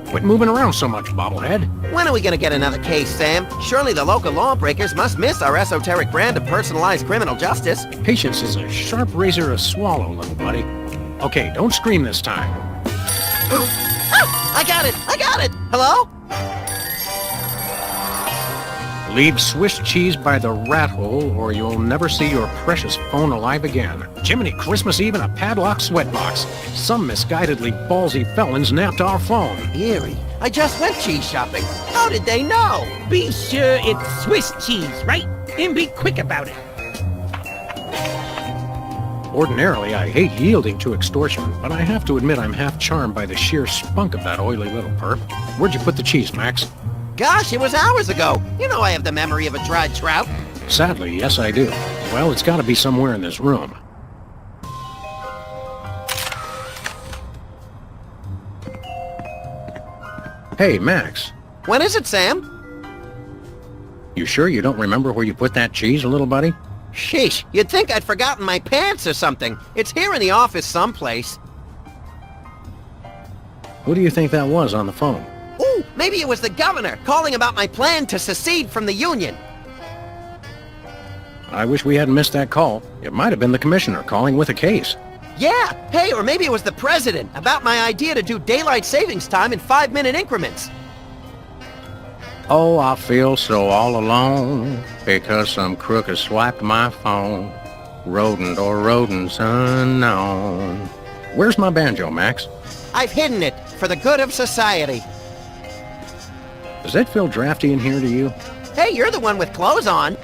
Quit moving around so much, bobblehead. When are we gonna get another case, Sam? Surely the local lawbreakers must miss our esoteric brand of personalized criminal justice. Patience is a sharp razor to swallow, little buddy. Okay, don't scream this time. Ah, I got it! I got it! Hello? Leave Swiss cheese by the rat hole, or you'll never see your precious phone alive again. Jiminy Christmas Eve in a padlocked sweatbox. Some misguidedly ballsy felons napped our phone. Eerie. I just went cheese shopping. How did they know? Be sure it's Swiss cheese, right? And be quick about it. Ordinarily, I hate yielding to extortion, but I have to admit I'm half charmed by the sheer spunk of that oily little perp. Where'd you put the cheese, Max? Gosh, it was hours ago. You know I have the memory of a dried trout. Sadly, yes I do. Well, it's gotta be somewhere in this room. Hey, Max. When is it, Sam? You sure you don't remember where you put that cheese, little buddy? Sheesh, you'd think I'd forgotten my pants or something. It's here in the office someplace. Who do you think that was on the phone? Ooh, maybe it was the governor calling about my plan to secede from the Union. I wish we hadn't missed that call. It might have been the commissioner calling with a case. Yeah, hey, or maybe it was the president about my idea to do daylight savings time in 5-minute increments. Oh, I feel so all alone because some crook has swiped my phone. Rodent or rodents unknown. Where's my banjo, Max? I've hidden it for the good of society. Does it feel drafty in here to you? Hey, you're the one with clothes on.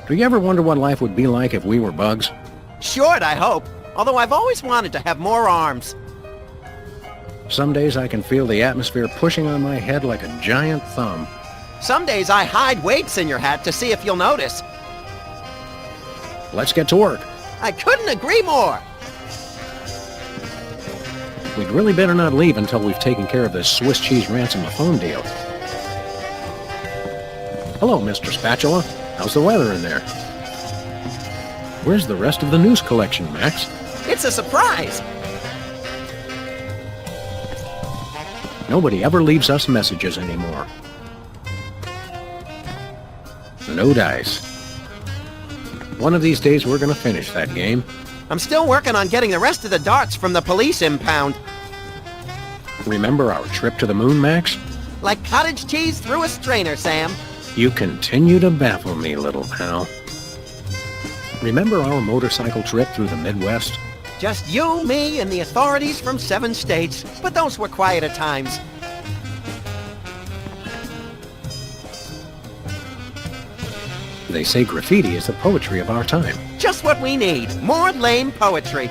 Do you ever wonder what life would be like if we were bugs? Short, I hope. Although I've always wanted to have more arms. Some days I can feel the atmosphere pushing on my head like a giant thumb. Some days I hide weights in your hat to see if you'll notice. Let's get to work. I couldn't agree more. We'd really better not leave until we've taken care of this Swiss cheese ransom the phone deal. Hello, Mr. Spatula. How's the weather in there? Where's the rest of the news collection, Max? It's a surprise. Nobody ever leaves us messages anymore. No dice. One of these days we're gonna finish that game. I'm still working on getting the rest of the darts from the police impound. Remember our trip to the moon, Max? Like cottage cheese through a strainer, Sam. You continue to baffle me, little pal. Remember our motorcycle trip through the Midwest? Just you, me, and the authorities from 7 states. But those were quieter times. They say graffiti is the poetry of our time. Just what we need. More lame poetry.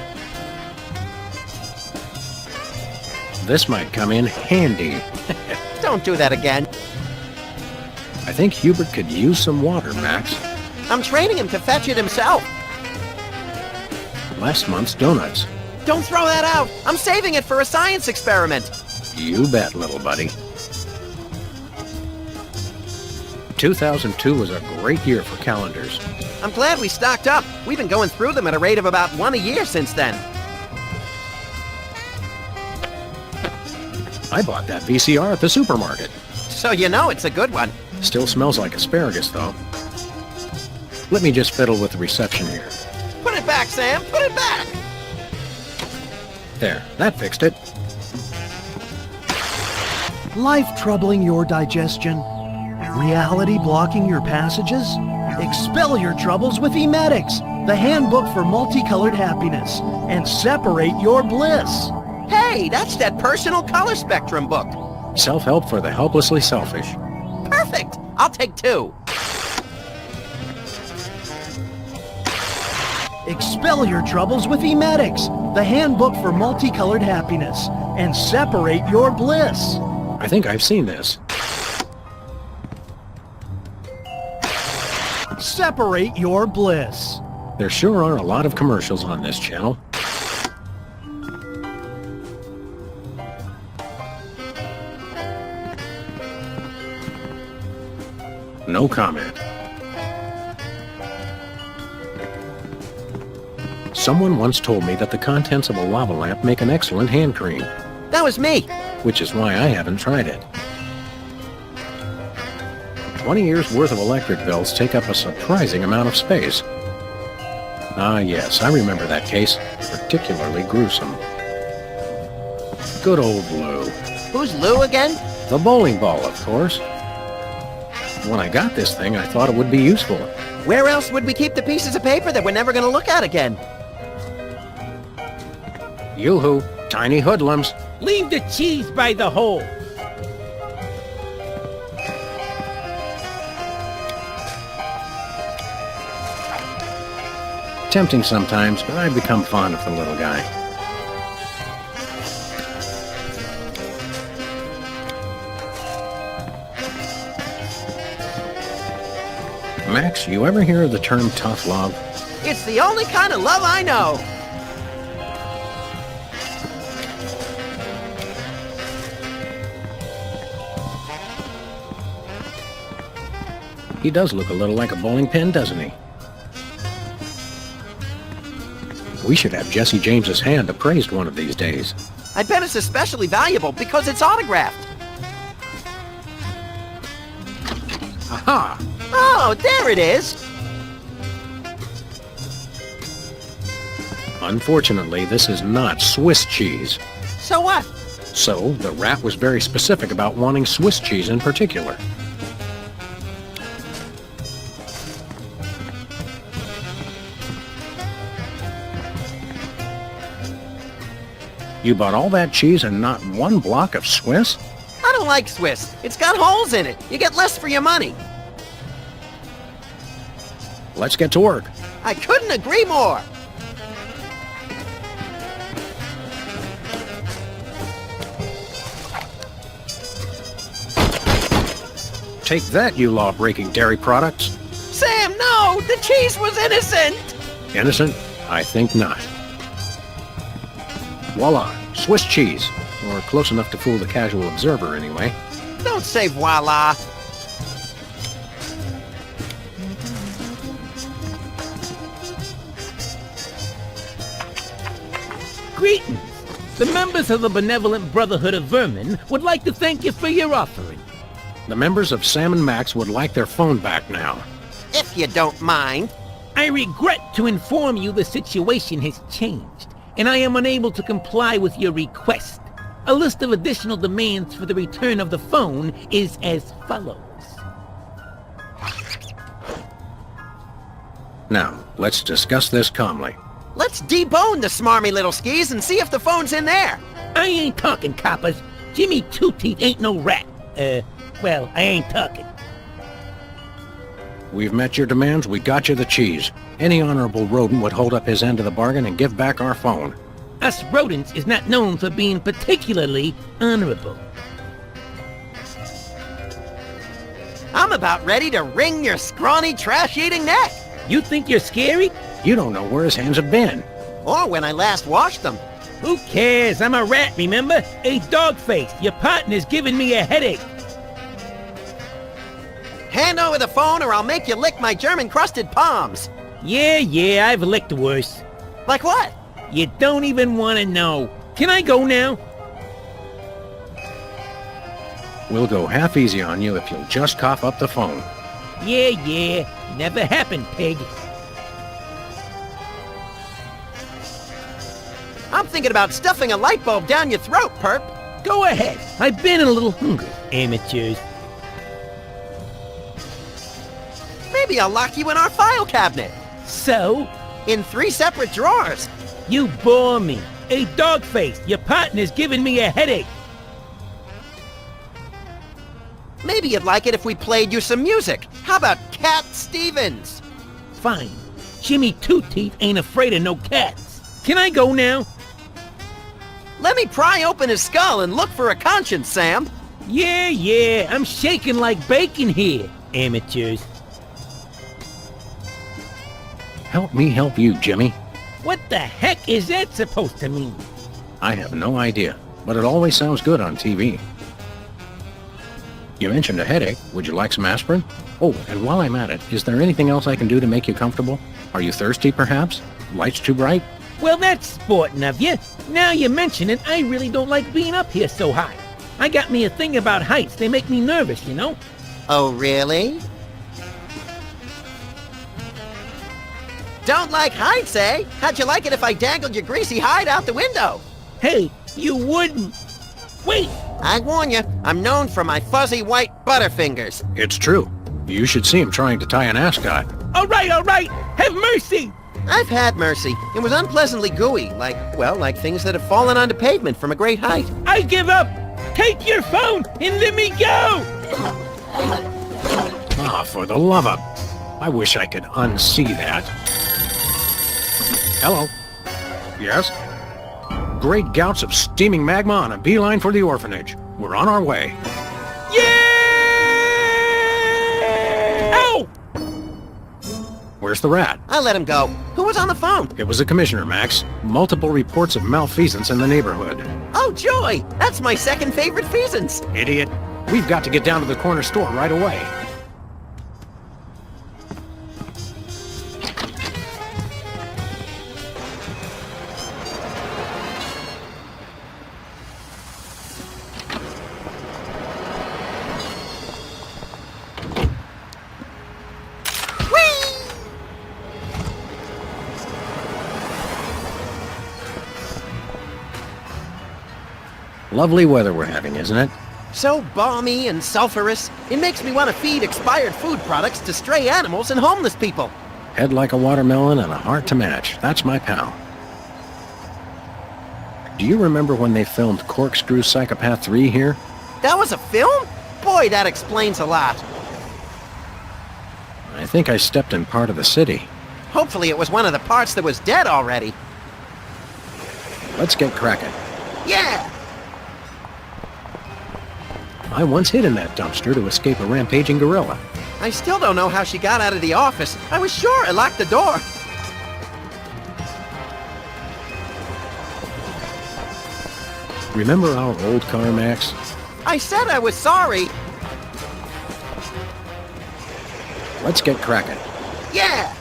This might come in handy. Don't do that again. I think Hubert could use some water, Max. I'm training him to fetch it himself. Last month's donuts. Don't throw that out. I'm saving it for a science experiment. You bet, little buddy. 2002 was a great year for calendars. I'm glad we stocked up. We've been going through them at a rate of about 1 a year since then. I bought that VCR at the supermarket. So you know it's a good one. Still smells like asparagus, though. Let me just fiddle with the reception here. Put it back, Sam. Put it back. There, that fixed it. Life troubling your digestion? Reality blocking your passages? Expel your troubles with Emetics, the handbook for multicolored happiness, and separate your bliss. Hey, that's that personal color spectrum book. Self-help for the helplessly selfish. Perfect. I'll take 2. Expel your troubles with Emetics, the handbook for multicolored happiness, and separate your bliss. I think I've seen this. Separate your bliss. There sure are a lot of commercials on this channel. No comment. Someone once told me that the contents of a lava lamp make an excellent hand cream. That was me. Which is why I haven't tried it. 20 years' worth of electric bills take up a surprising amount of space. Ah, yes, I remember that case. Particularly gruesome. Good old Lou. Who's Lou again? The bowling ball, of course. When I got this thing, I thought it would be useful. Where else would we keep the pieces of paper that we're never going to look at again? Yoo-hoo, tiny hoodlums. Leave the cheese by the hole. Tempting sometimes, but I've become fond of the little guy. Max, you ever hear of the term tough love? It's the only kind of love I know. He does look a little like a bowling pin, doesn't he? We should have Jesse James's hand appraised one of these days. I bet it's especially valuable because it's autographed. Aha! Oh, there it is. Unfortunately, this is not Swiss cheese. So what? So, the rat was very specific about wanting Swiss cheese in particular. You bought all that cheese and not one block of Swiss? I don't like Swiss. It's got holes in it. You get less for your money. Let's get to work. I couldn't agree more. Take that, you law-breaking dairy products. Sam, no! The cheese was innocent! Innocent? I think not. Voila, Swiss cheese. Or close enough to fool the casual observer, anyway. Don't say voila. Greetings. The members of the Benevolent Brotherhood of Vermin would like to thank you for your offering. The members of Sam and Max would like their phone back now. If you don't mind. I regret to inform you the situation has changed, and I am unable to comply with your request. A list of additional demands for the return of the phone is as follows. Now, let's discuss this calmly. Let's debone the smarmy little skis and see if the phone's in there. I ain't talking, coppers. Jimmy Two-Teeth ain't no rat. Well, I ain't talking. We've met your demands, we got you the cheese. Any honorable rodent would hold up his end of the bargain and give back our phone. Us rodents is not known for being particularly honorable. I'm about ready to wring your scrawny, trash-eating neck. You think you're scary? You don't know where his hands have been. Or when I last washed them. Who cares? I'm a rat, remember? A dog-face. Your partner's giving me a headache. Hand over the phone or I'll make you lick my German-crusted palms. Yeah, I've licked worse. Like what? You don't even want to know. Can I go now? We'll go half easy on you if you'll just cough up the phone. Yeah. Never happened, pig. I'm thinking about stuffing a light bulb down your throat, perp. Go ahead. I've been a little hungry, amateurs. Maybe I'll lock you in our file cabinet. So? In 3 separate drawers. You bore me. A dog face. Your partner's giving me a headache. Maybe you'd like it if we played you some music. How about Cat Stevens? Fine. Jimmy Two-Teeth ain't afraid of no cats. Can I go now? Let me pry open his skull and look for a conscience, Sam. Yeah. I'm shaking like bacon here, amateurs. Help me help you, Jimmy. What the heck is that supposed to mean? I have no idea, but it always sounds good on TV. You mentioned a headache. Would you like some aspirin? Oh, and while I'm at it, is there anything else I can do to make you comfortable? Are you thirsty, perhaps? Lights too bright? Well, that's sporting of you. Now you mention it, I really don't like being up here so high. I got me a thing about heights. They make me nervous, you know? Oh, really? Don't like heights, eh? How'd you like it if I dangled your greasy hide out the window? Hey, you wouldn't. Wait! I warn you, I'm known for my fuzzy white butterfingers. It's true. You should see him trying to tie an ascot. All right, have mercy! I've had mercy. It was unpleasantly gooey, like things that have fallen onto pavement from a great height. I give up! Take your phone and let me go! Ah, for the love of... I wish I could unsee that. Hello. Yes? Great gouts of steaming magma on a beeline for the orphanage. We're on our way. Yeah! Ow! Where's the rat? I let him go. Who was on the phone? It was the commissioner, Max. Multiple reports of malfeasance in the neighborhood. Oh, joy! That's my second favorite feasance. Idiot. We've got to get down to the corner store right away. Lovely weather we're having, isn't it? So balmy and sulfurous, it makes me want to feed expired food products to stray animals and homeless people. Head like a watermelon and a heart to match. That's my pal. Do you remember when they filmed Corkscrew Psychopath 3 here? That was a film? Boy, that explains a lot. I think I stepped in part of the city. Hopefully it was one of the parts that was dead already. Let's get cracking. Yeah! I once hid in that dumpster to escape a rampaging gorilla. I still don't know how she got out of the office. I was sure I locked the door. Remember our old car, Max? I said I was sorry. Let's get cracking. Yeah!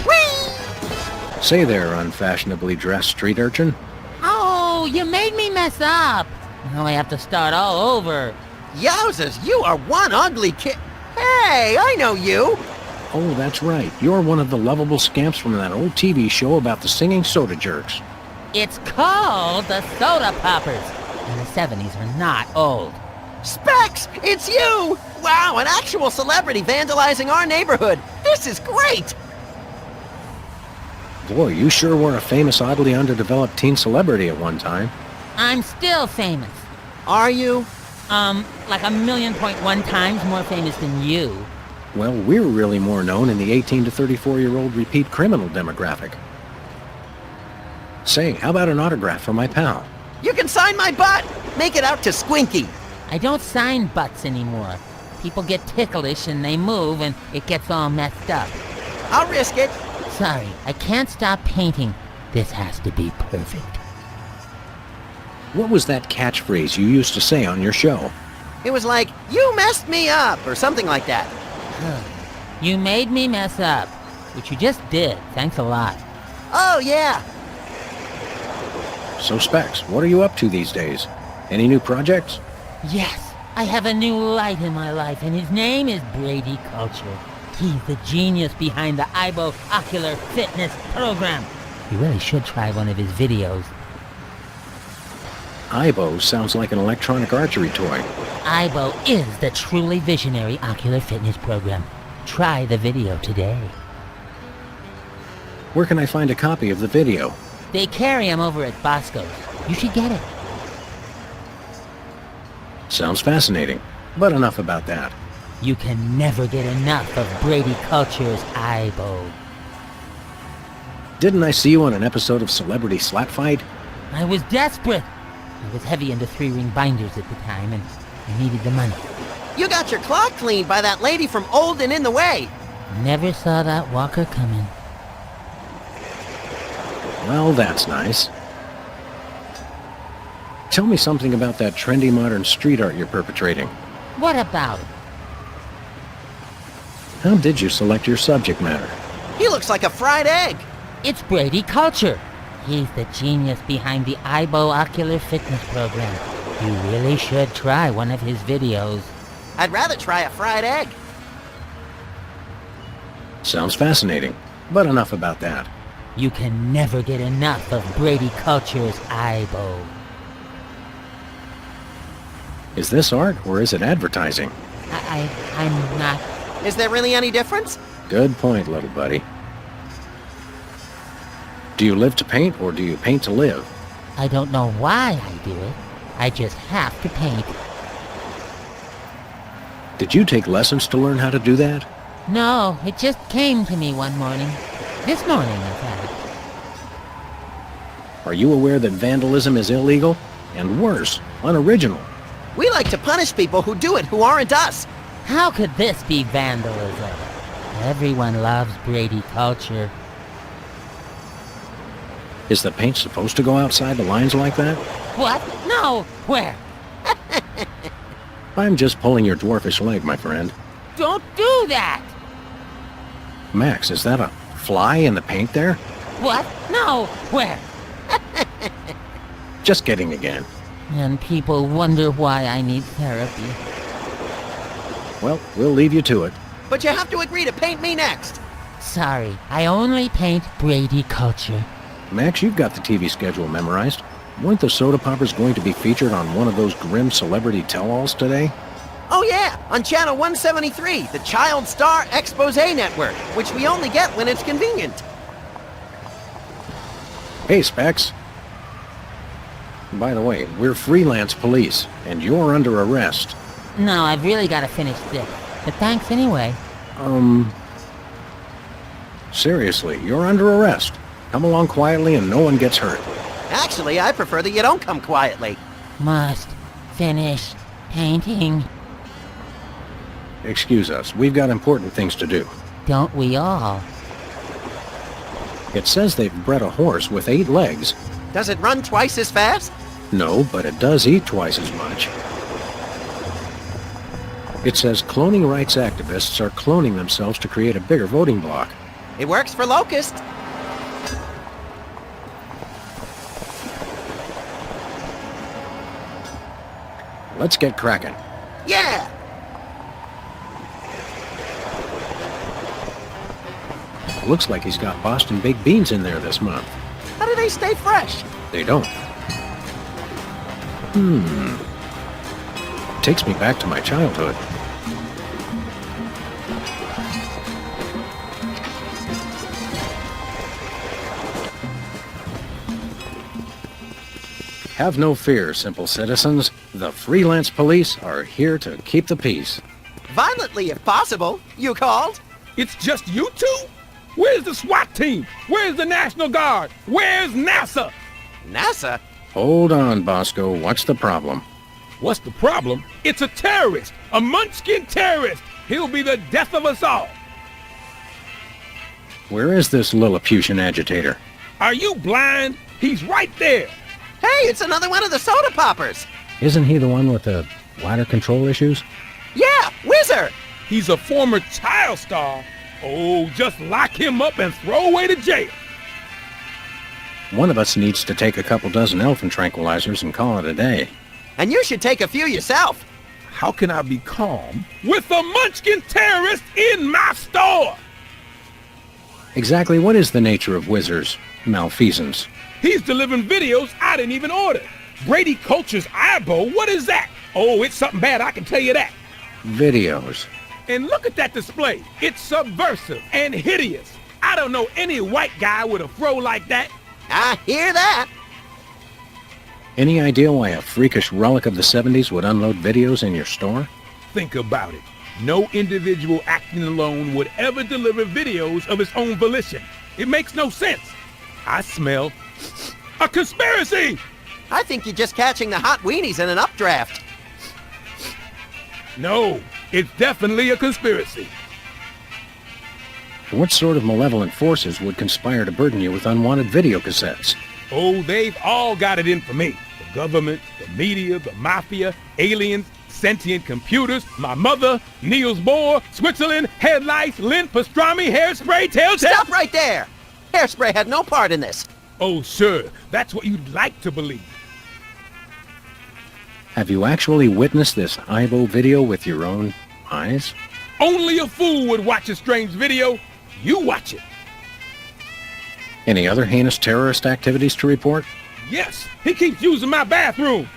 Whee! Say there, unfashionably dressed street urchin. Oh, you made me mess up. Now I have to start all over. Yowzers, you are one ugly kid. Hey, I know you. Oh, that's right. You're one of the lovable scamps from that old TV show about the singing soda jerks. It's called the Soda Poppers. And the 70s are not old. Specs, it's you! Wow, an actual celebrity vandalizing our neighborhood. This is great! Boy, you sure were a famous, oddly underdeveloped teen celebrity at one time. I'm still famous. Are you? Like 1,000,000.1 times more famous than you. Well, we're really more known in the 18 to 34-year-old repeat criminal demographic. Say, how about an autograph for my pal? You can sign my butt! Make it out to Squinky. I don't sign butts anymore. People get ticklish and they move and it gets all messed up. I'll risk it. Sorry, I can't stop painting. This has to be perfect. What was that catchphrase you used to say on your show? It was like, you messed me up, or something like that. You made me mess up, which you just did. Thanks a lot. Oh, yeah. So, Specs, what are you up to these days? Any new projects? Yes, I have a new light in my life, and his name is Brady Culture. He's the genius behind the IBO Ocular Fitness Program. You really should try one of his videos. IBO sounds like an electronic archery toy. IBO is the truly visionary ocular fitness program. Try the video today. Where can I find a copy of the video? They carry them over at Bosco's. You should get it. Sounds fascinating, but enough about that. You can never get enough of Brady Culture's IBO. Didn't I see you on an episode of Celebrity Slap Fight? I was desperate. I was heavy into 3-ring binders at the time, and I needed the money. You got your clock cleaned by that lady from Old and in the Way. Never saw that walker coming. Well, that's nice. Tell me something about that trendy modern street art you're perpetrating. What about it? How did you select your subject matter? He looks like a fried egg. It's Brady Culture. He's the genius behind the Ocular Fitness program. You really should try one of his videos. I'd rather try a fried egg. Sounds fascinating, but enough about that. You can never get enough of Brady Culture's Aibo. Is this art or is it advertising? I'm not... Is there really any difference? Good point, little buddy. Do you live to paint or do you paint to live? I don't know why I do it. I just have to paint. Did you take lessons to learn how to do that? No, it just came to me one morning. This morning, in fact. Are you aware that vandalism is illegal? And worse, unoriginal. We like to punish people who do it who aren't us. How could this be vandalism? Everyone loves Brady Culture. Is the paint supposed to go outside the lines like that? What? No! Where? I'm just pulling your dwarfish leg, my friend. Don't do that! Max, is that a fly in the paint there? What? No! Where? Just kidding again. And people wonder why I need therapy. Well, we'll leave you to it. But you have to agree to paint me next. Sorry, I only paint Brady Culture. Max, you've got the TV schedule memorized. Weren't the soda poppers going to be featured on one of those grim celebrity tell-alls today? Oh yeah, on channel 173, the Child Star Expose Network, which we only get when it's convenient. Hey, Specs. By the way, we're Freelance Police, and you're under arrest. No, I've really got to finish this. But thanks anyway. Seriously, you're under arrest. Come along quietly and no one gets hurt. Actually, I prefer that you don't come quietly. Must finish painting. Excuse us, we've got important things to do. Don't we all? It says they've bred a horse with 8 legs. Does it run twice as fast? No, but it does eat twice as much. It says cloning rights activists are cloning themselves to create a bigger voting bloc. It works for Locust. Let's get cracking. Yeah! Looks like he's got Boston baked beans in there this month. How do they stay fresh? They don't. Takes me back to my childhood. Have no fear, simple citizens. The Freelance Police are here to keep the peace. Violently, if possible. You called? It's just you two? Where's the SWAT team? Where's the National Guard? Where's NASA? NASA? Hold on, Bosco. What's the problem? What's the problem? It's a terrorist, a Munchkin terrorist. He'll be the death of us all. Where is this Lilliputian agitator? Are you blind? He's right there. Hey, it's another one of the soda poppers. Isn't he the one with the bladder control issues? Yeah, Whizzer. He's a former child star. Oh, just lock him up and throw away to jail. One of us needs to take a couple dozen elephant tranquilizers and call it a day. And you should take a few yourself. How can I be calm with a Munchkin terrorist in my store? Exactly what is the nature of Whizzer's malfeasance? He's delivering videos I didn't even order. Brady Culture's Aibo, what is that? Oh, it's something bad, I can tell you that. Videos. And look at that display. It's subversive and hideous. I don't know any white guy with a fro like that. I hear that. Any idea why a freakish relic of the 70s would unload videos in your store? Think about it. No individual acting alone would ever deliver videos of his own volition. It makes no sense. I smell a conspiracy! I think you're just catching the hot weenies in an updraft. No, it's definitely a conspiracy. What sort of malevolent forces would conspire to burden you with unwanted video cassettes? Oh, they've all got it in for me. The government, the media, the mafia, aliens, sentient computers, my mother, Niels Bohr, Switzerland, headlights, lint, pastrami, hairspray, Telltale. Stop right there! Hairspray had no part in this. Oh, sure. That's what you'd like to believe. Have you actually witnessed this Ibo video with your own eyes? Only a fool would watch a strange video. You watch it. Any other heinous terrorist activities to report? Yes, he keeps using my bathroom.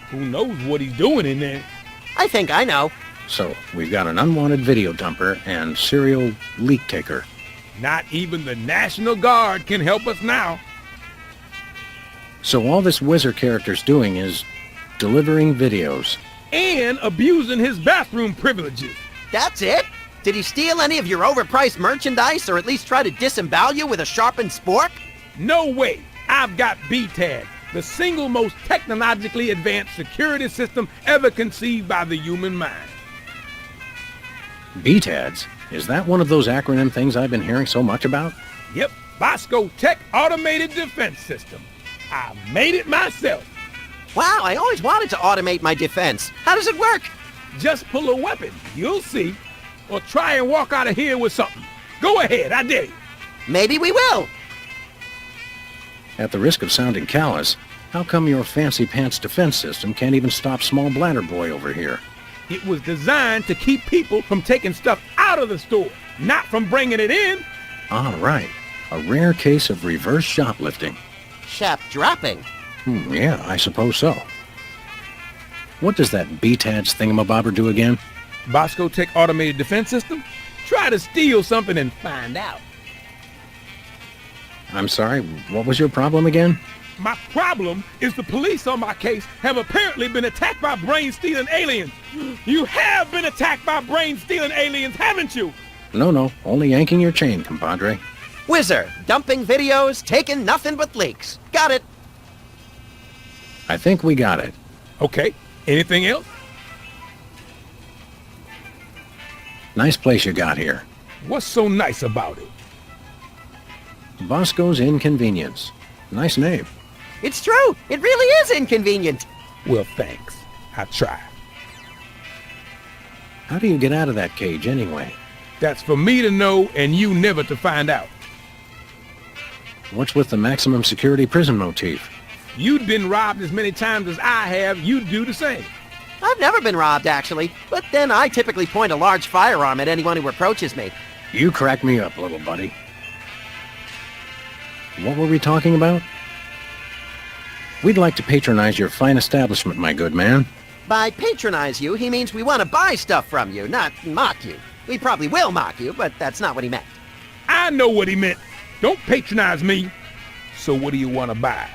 Who knows what he's doing in there? I think I know. So, we've got an unwanted video dumper and serial leak taker. Not even the National Guard can help us now. So all this Wizard character's doing is delivering videos. And abusing his bathroom privileges. That's it? Did he steal any of your overpriced merchandise or at least try to disembowel you with a sharpened spork? No way. I've got BTAG, the single most technologically advanced security system ever conceived by the human mind. BTADS? Is that one of those acronym things I've been hearing so much about? Yep, Bosco Tech Automated Defense System. I made it myself. Wow, I always wanted to automate my defense. How does it work? Just pull a weapon, you'll see. Or try and walk out of here with something. Go ahead, I dare you. Maybe we will. At the risk of sounding callous, how come your fancy pants defense system can't even stop small bladder boy over here? It was designed to keep people from taking stuff out of the store, not from bringing it in. Ah, right. A rare case of reverse shoplifting. Shap dropping. Yeah, I suppose so. What does that BTADS thingamabobber do again? Bosco Tech Automated Defense System? Try to steal something and find out. I'm sorry, what was your problem again? My problem is the police on my case have apparently been attacked by brain-stealing aliens. You have been attacked by brain-stealing aliens, haven't you? No, only yanking your chain, compadre. Wizard, dumping videos, taking nothing but leaks. Got it. I think we got it. Okay, anything else? Nice place you got here. What's so nice about it? Bosco's Inconvenience. Nice name. It's true. It really is inconvenient. Well, thanks. I try. How do you get out of that cage anyway? That's for me to know and you never to find out. What's with the maximum security prison motif? You'd been robbed as many times as I have, you'd do the same. I've never been robbed, actually. But then I typically point a large firearm at anyone who approaches me. You crack me up, little buddy. What were we talking about? We'd like to patronize your fine establishment, my good man. By patronize you, he means we want to buy stuff from you, not mock you. We probably will mock you, but that's not what he meant. I know what he meant. Don't patronize me. So what do you want to buy?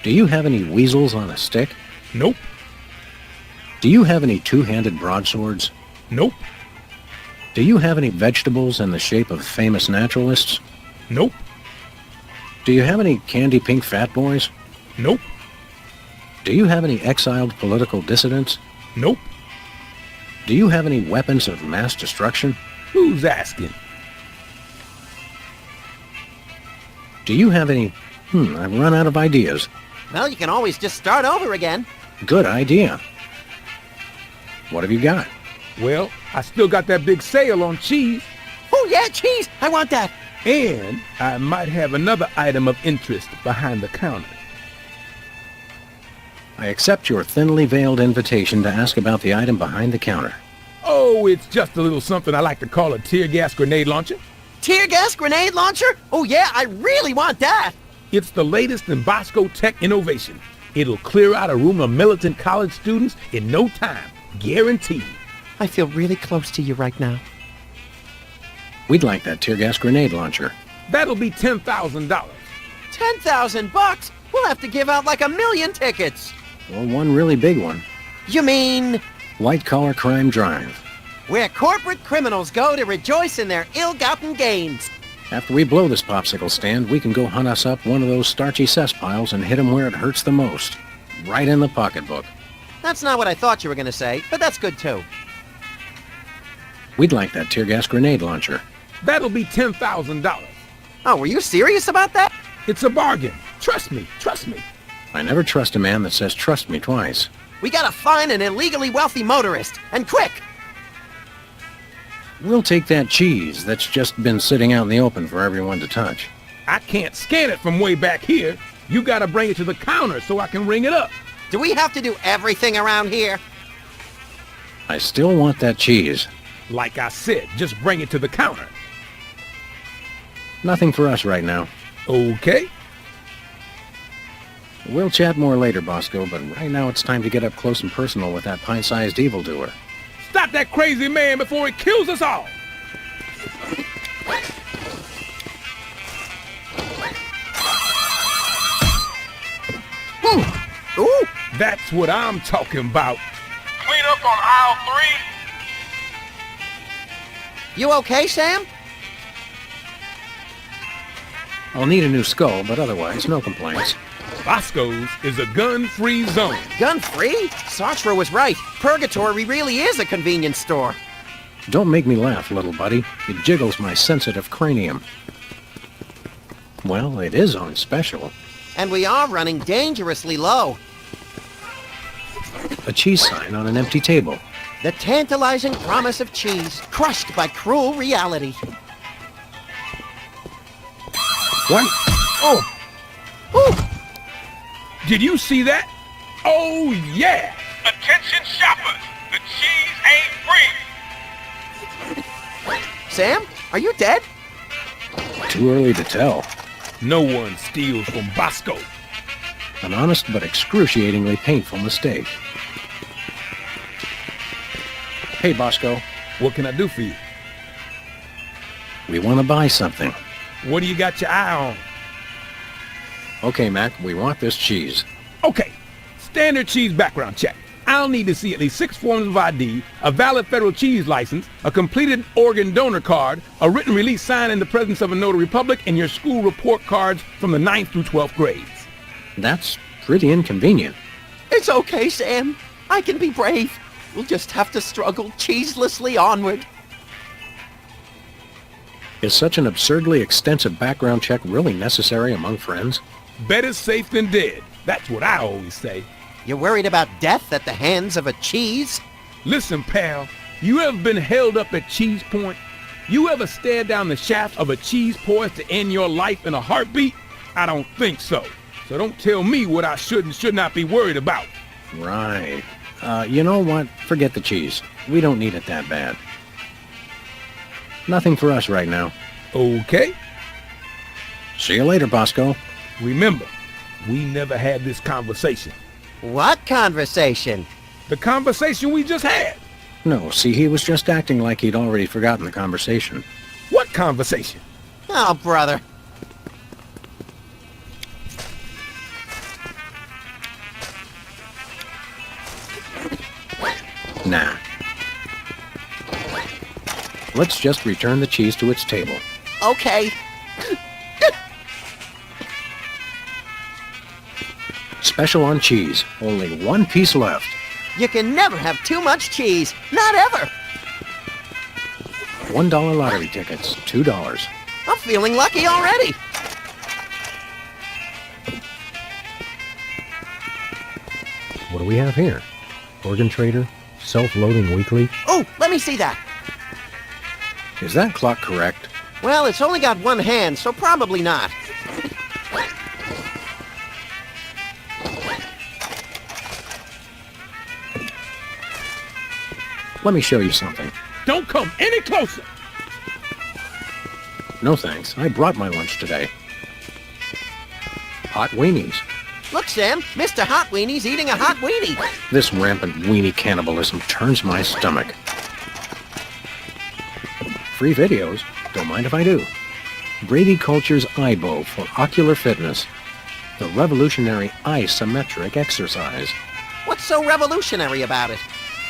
Do you have any weasels on a stick? Nope. Do you have any two-handed broadswords? Nope. Do you have any vegetables in the shape of famous naturalists? Nope. Do you have any candy pink fat boys? Nope. Do you have any exiled political dissidents? Nope. Do you have any weapons of mass destruction? Who's asking? Do you have any... I've run out of ideas. Well, you can always just start over again. Good idea. What have you got? Well, I still got that big sale on cheese. Oh, yeah, cheese. I want that. And I might have another item of interest behind the counter. I accept your thinly veiled invitation to ask about the item behind the counter. Oh, it's just a little something I like to call a tear gas grenade launcher. Tear gas grenade launcher? Oh, yeah, I really want that. It's the latest in Bosco Tech innovation. It'll clear out a room of militant college students in no time. Guaranteed. I feel really close to you right now. We'd like that tear gas grenade launcher. That'll be $10,000. $10,000? We'll have to give out like 1 million tickets. Or one really big one. You mean... White-collar crime drive. where corporate criminals go to rejoice in their ill-gotten gains. After we blow this popsicle stand, we can go hunt us up one of those starchy cesspiles and hit 'em where it hurts the most. Right in the pocketbook. That's not what I thought you were going to say, but that's good too. We'd like that tear gas grenade launcher. That'll be $10,000. Oh, were you serious about that? It's a bargain. Trust me, trust me. I never trust a man that says trust me twice. We gotta find an illegally wealthy motorist, and quick! We'll take that cheese that's just been sitting out in the open for everyone to touch. I can't scan it from way back here. You gotta bring it to the counter so I can ring it up. Do we have to do everything around here? I still want that cheese. Like I said, just bring it to the counter. Nothing for us right now. Okay. We'll chat more later, Bosco, but right now it's time to get up close and personal with that pint-sized evildoer. Stop that crazy man before he kills us all! Ooh! That's what I'm talking about. Clean up on aisle 3. You okay, Sam? I'll need a new skull, but otherwise, no complaints. Bosco's is a gun-free zone. Gun-free? Sartre was right. Purgatory really is a convenience store. Don't make me laugh, little buddy. It jiggles my sensitive cranium. Well, it is on special. And we are running dangerously low. A cheese sign on an empty table. The tantalizing promise of cheese, crushed by cruel reality. What? Oh, Ooh! did you see that? Oh, yeah! Attention shoppers! The cheese ain't free! Sam, are you dead? Too early to tell. No one steals from Bosco. An honest but excruciatingly painful mistake. Hey, Bosco. What can I do for you? We want to buy something. What do you got your eye on? Okay, Mac, we want this cheese. Okay, standard cheese background check. I'll need to see at least 6 forms of ID, a valid federal cheese license, a completed organ donor card, a written release signed in the presence of a notary public, and your school report cards from the 9th through 12th grades. That's pretty inconvenient. It's okay, Sam. I can be brave. We'll just have to struggle cheeselessly onward. Is such an absurdly extensive background check really necessary among friends? Better safe than dead. That's what I always say. You're worried about death at the hands of a cheese? Listen, pal, you ever been held up at cheese point? You ever stared down the shaft of a cheese poised to end your life in a heartbeat? I don't think so. So don't tell me what I should and should not be worried about. Right. You know what? Forget the cheese. We don't need it that bad. Nothing for us right now. Okay. See you later, Bosco. Remember, we never had this conversation. What conversation? The conversation we just had. No, see, he was just acting like he'd already forgotten the conversation. What conversation? Oh, brother. Nah. Let's just return the cheese to its table. Okay. Special on cheese. Only one piece left. You can never have too much cheese. Not ever. $1 lottery tickets. $2. I'm feeling lucky already. What do we have here? Organ Trader? Self-loading weekly? Oh, let me see that. Is that clock correct? Well, it's only got one hand, so probably not. Let me show you something. Don't come any closer. No thanks. I brought my lunch today. Hot weenies. Look, Sam, Mr. Hot Weenie's eating a hot weenie. This rampant weenie cannibalism turns my stomach. Free videos. Don't mind if I do. Brady Culture's Eyebow for ocular fitness. The revolutionary isometric exercise. What's so revolutionary about it?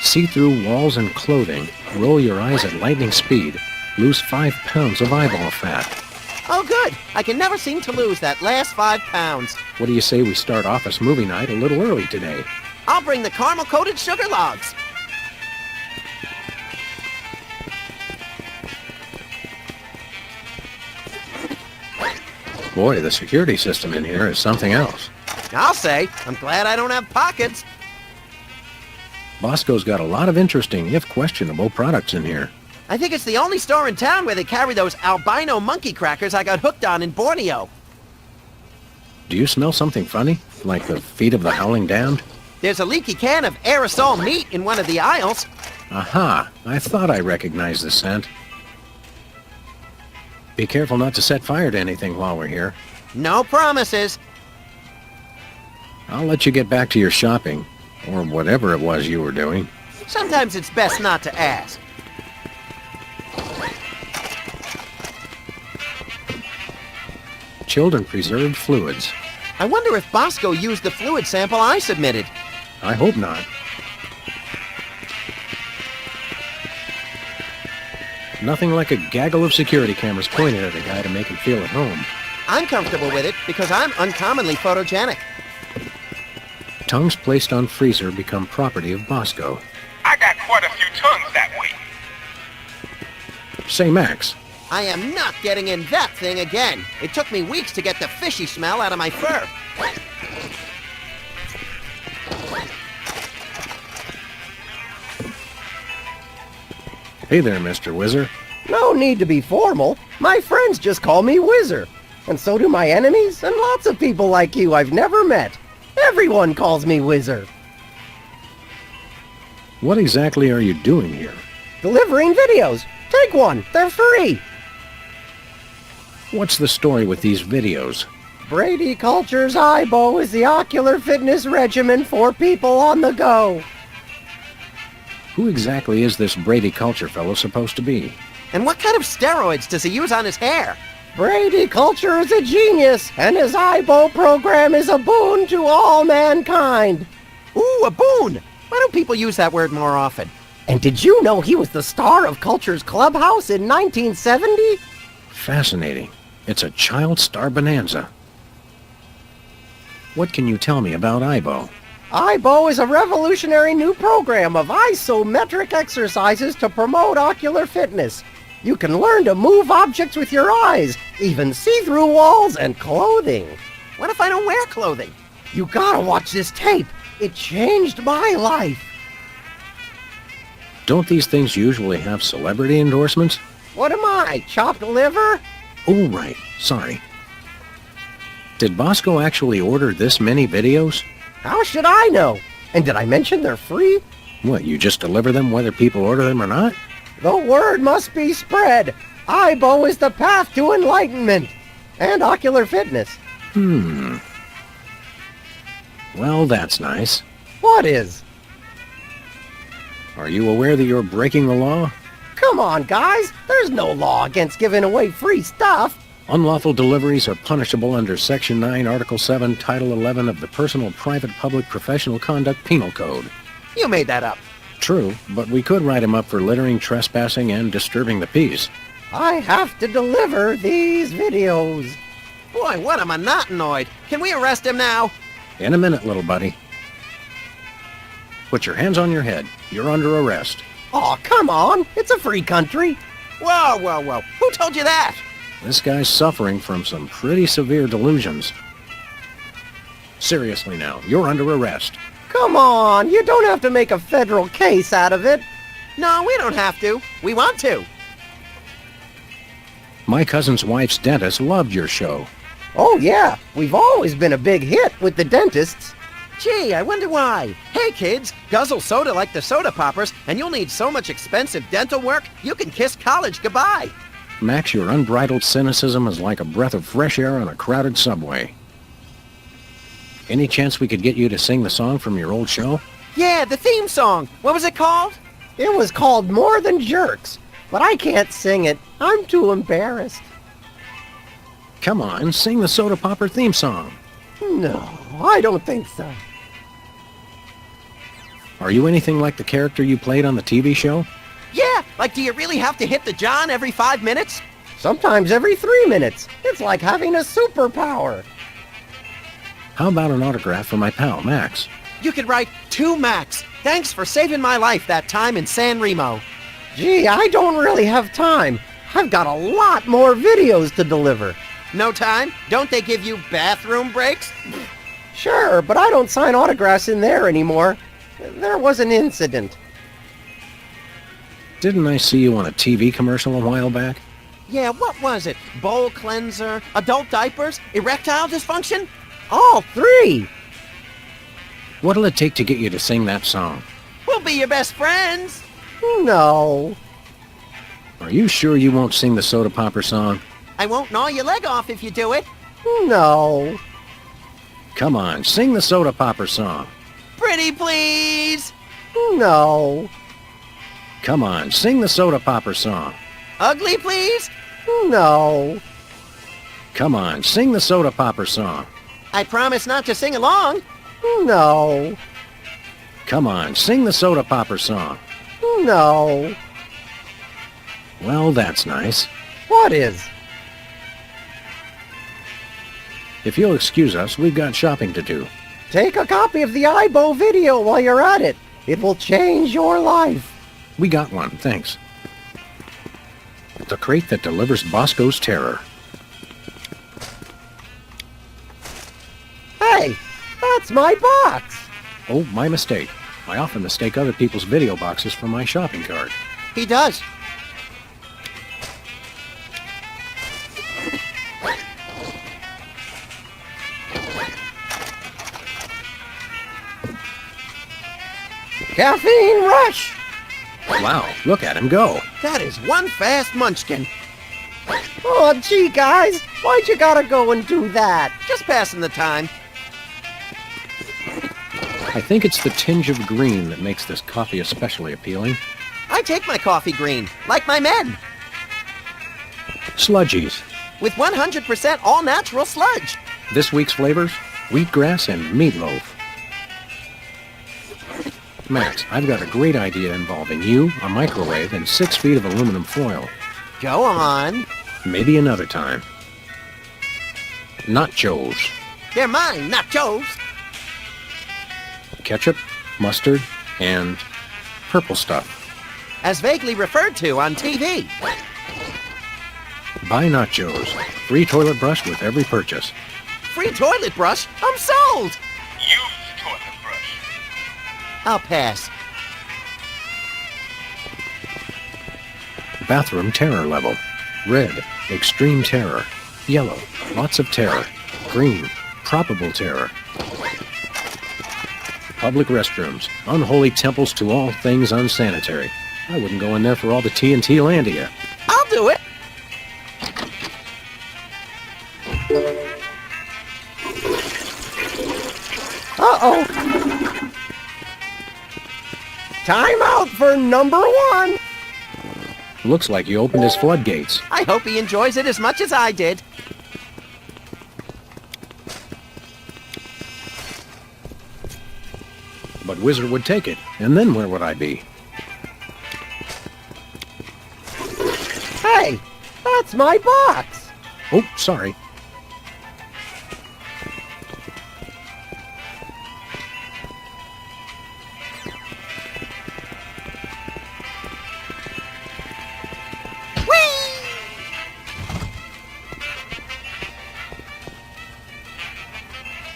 See-through walls and clothing. Roll your eyes at lightning speed. Lose 5 pounds of eyeball fat. Oh, good. I can never seem to lose that last 5 pounds. What do you say we start office movie night a little early today? I'll bring the caramel-coated sugar logs. Boy, the security system in here is something else. I'll say, I'm glad I don't have pockets. Bosco's got a lot of interesting, if questionable, products in here. I think it's the only store in town where they carry those albino monkey crackers I got hooked on in Borneo. Do you smell something funny? Like the feet of the howling damned? There's a leaky can of aerosol meat in one of the aisles. Aha! I thought I recognized the scent. Be careful not to set fire to anything while we're here. No promises. I'll let you get back to your shopping, or whatever it was you were doing. Sometimes it's best not to ask. Chilled and preserved fluids. I wonder if Bosco used the fluid sample I submitted. I hope not. Nothing like a gaggle of security cameras pointed at a guy to make him feel at home. I'm comfortable with it because I'm uncommonly photogenic. Tongues placed on freezer become property of Bosco. I got quite a few tongues that way. Say, Max, I am not getting in that thing again. It took me weeks to get the fishy smell out of my fur. Hey there, Mr. Whizzer. No need to be formal. My friends just call me Whizzer. And so do my enemies, and lots of people like you I've never met. Everyone calls me Whizzer. What exactly are you doing here? Delivering videos. Take one. They're free. What's the story with these videos? Brady Culture's IBO is the ocular fitness regimen for people on the go. Who exactly is this Brady Culture fellow supposed to be? And what kind of steroids does he use on his hair? Brady Culture is a genius, and his IBO program is a boon to all mankind. Ooh, a boon! Why don't people use that word more often? And did you know he was the star of Culture's Clubhouse in 1970? Fascinating. It's a child star bonanza. What can you tell me about IBO? IBO is a revolutionary new program of isometric exercises to promote ocular fitness. You can learn to move objects with your eyes, even see-through walls and clothing. What if I don't wear clothing? You gotta watch this tape. It changed my life. Don't these things usually have celebrity endorsements? What am I, chopped liver? Oh, right. Sorry. Did Bosco actually order this many videos? How should I know? And did I mention they're free? What, you just deliver them whether people order them or not? The word must be spread. IBO is the path to enlightenment and ocular fitness. Well, that's nice. What is? Are you aware that you're breaking the law? Come on, guys. There's no law against giving away free stuff. Unlawful deliveries are punishable under Section 9, Article 7, Title 11 of the Personal, Private, Public, Professional Conduct Penal Code. You made that up. True, but we could write him up for littering, trespassing, and disturbing the peace. I have to deliver these videos. Boy, what a monotanoid. Can we arrest him now? In a minute, little buddy. Put your hands on your head. You're under arrest. Aw, come on. It's a free country. Whoa, whoa, whoa. Who told you that? This guy's suffering from some pretty severe delusions. Seriously now, you're under arrest. Come on. You don't have to make a federal case out of it. No, we don't have to. We want to. My cousin's wife's dentist loved your show. Oh, yeah. We've always been a big hit with the dentists. Gee, I wonder why. Hey, kids, guzzle soda like the soda poppers, and you'll need so much expensive dental work, you can kiss college goodbye. Max, your unbridled cynicism is like a breath of fresh air on a crowded subway. Any chance we could get you to sing the song from your old show? Yeah, the theme song. What was it called? It was called More Than Jerks, but I can't sing it. I'm too embarrassed. Come on, sing the Soda Popper theme song. No, I don't think so. Are you anything like the character you played on the TV show? Yeah, like do you really have to hit the John every 5 minutes? Sometimes every 3 minutes. It's like having a superpower. How about an autograph for my pal, Max? You could write, "To Max, thanks for saving my life that time in San Remo." Gee, I don't really have time. I've got a lot more videos to deliver. No time? Don't they give you bathroom breaks? Sure, but I don't sign autographs in there anymore. There was an incident. Didn't I see you on a TV commercial a while back? Yeah, what was it? Bowl cleanser, adult diapers, erectile dysfunction? All three. What'll it take to get you to sing that song? We'll be your best friends. No. Are you sure you won't sing the Soda Popper song? I won't gnaw your leg off if you do it. No. Come on, sing the Soda Popper song. Pretty please. No. Come on, sing the Soda Popper song. Ugly please. No. Come on, sing the Soda Popper song. I promise not to sing along. No. Come on, sing the Soda Popper song. No. Well, that's nice. What is? If you'll excuse us, we've got shopping to do. Take a copy of the IBO video while you're at it. It will change your life. We got one, thanks. The crate that delivers Bosco's terror. Hey, that's my box. Oh, my mistake. I often mistake other people's video boxes for my shopping cart. He does. Caffeine rush. Wow, look at him go. That is one fast munchkin. Oh, gee, guys. Why'd you gotta go and do that? Just passing the time. I think it's the tinge of green that makes this coffee especially appealing. I take my coffee green, like my men, Sludgies. with 100% all-natural sludge. This week's flavors, wheatgrass and meatloaf. Max, I've got a great idea involving you, a microwave, and 6 feet of aluminum foil. Go on. Maybe another time. Nachos. They're mine, not Joe's. Ketchup, mustard, and purple stuff. As vaguely referred to on TV. Buy nachos. Free toilet brush with every purchase. Free toilet brush? I'm sold. Use toilet brush. I'll pass. Bathroom terror level. Red, extreme terror. Yellow, lots of terror. Green, probable terror. Public restrooms, unholy temples to all things unsanitary. I wouldn't go in there for all the TNT Landia. I'll do it. Uh-oh. Time out for number one. Looks like he opened his floodgates. I hope he enjoys it as much as I did. But Wizard would take it, and then where would I be? Hey, that's my box. Oh, sorry.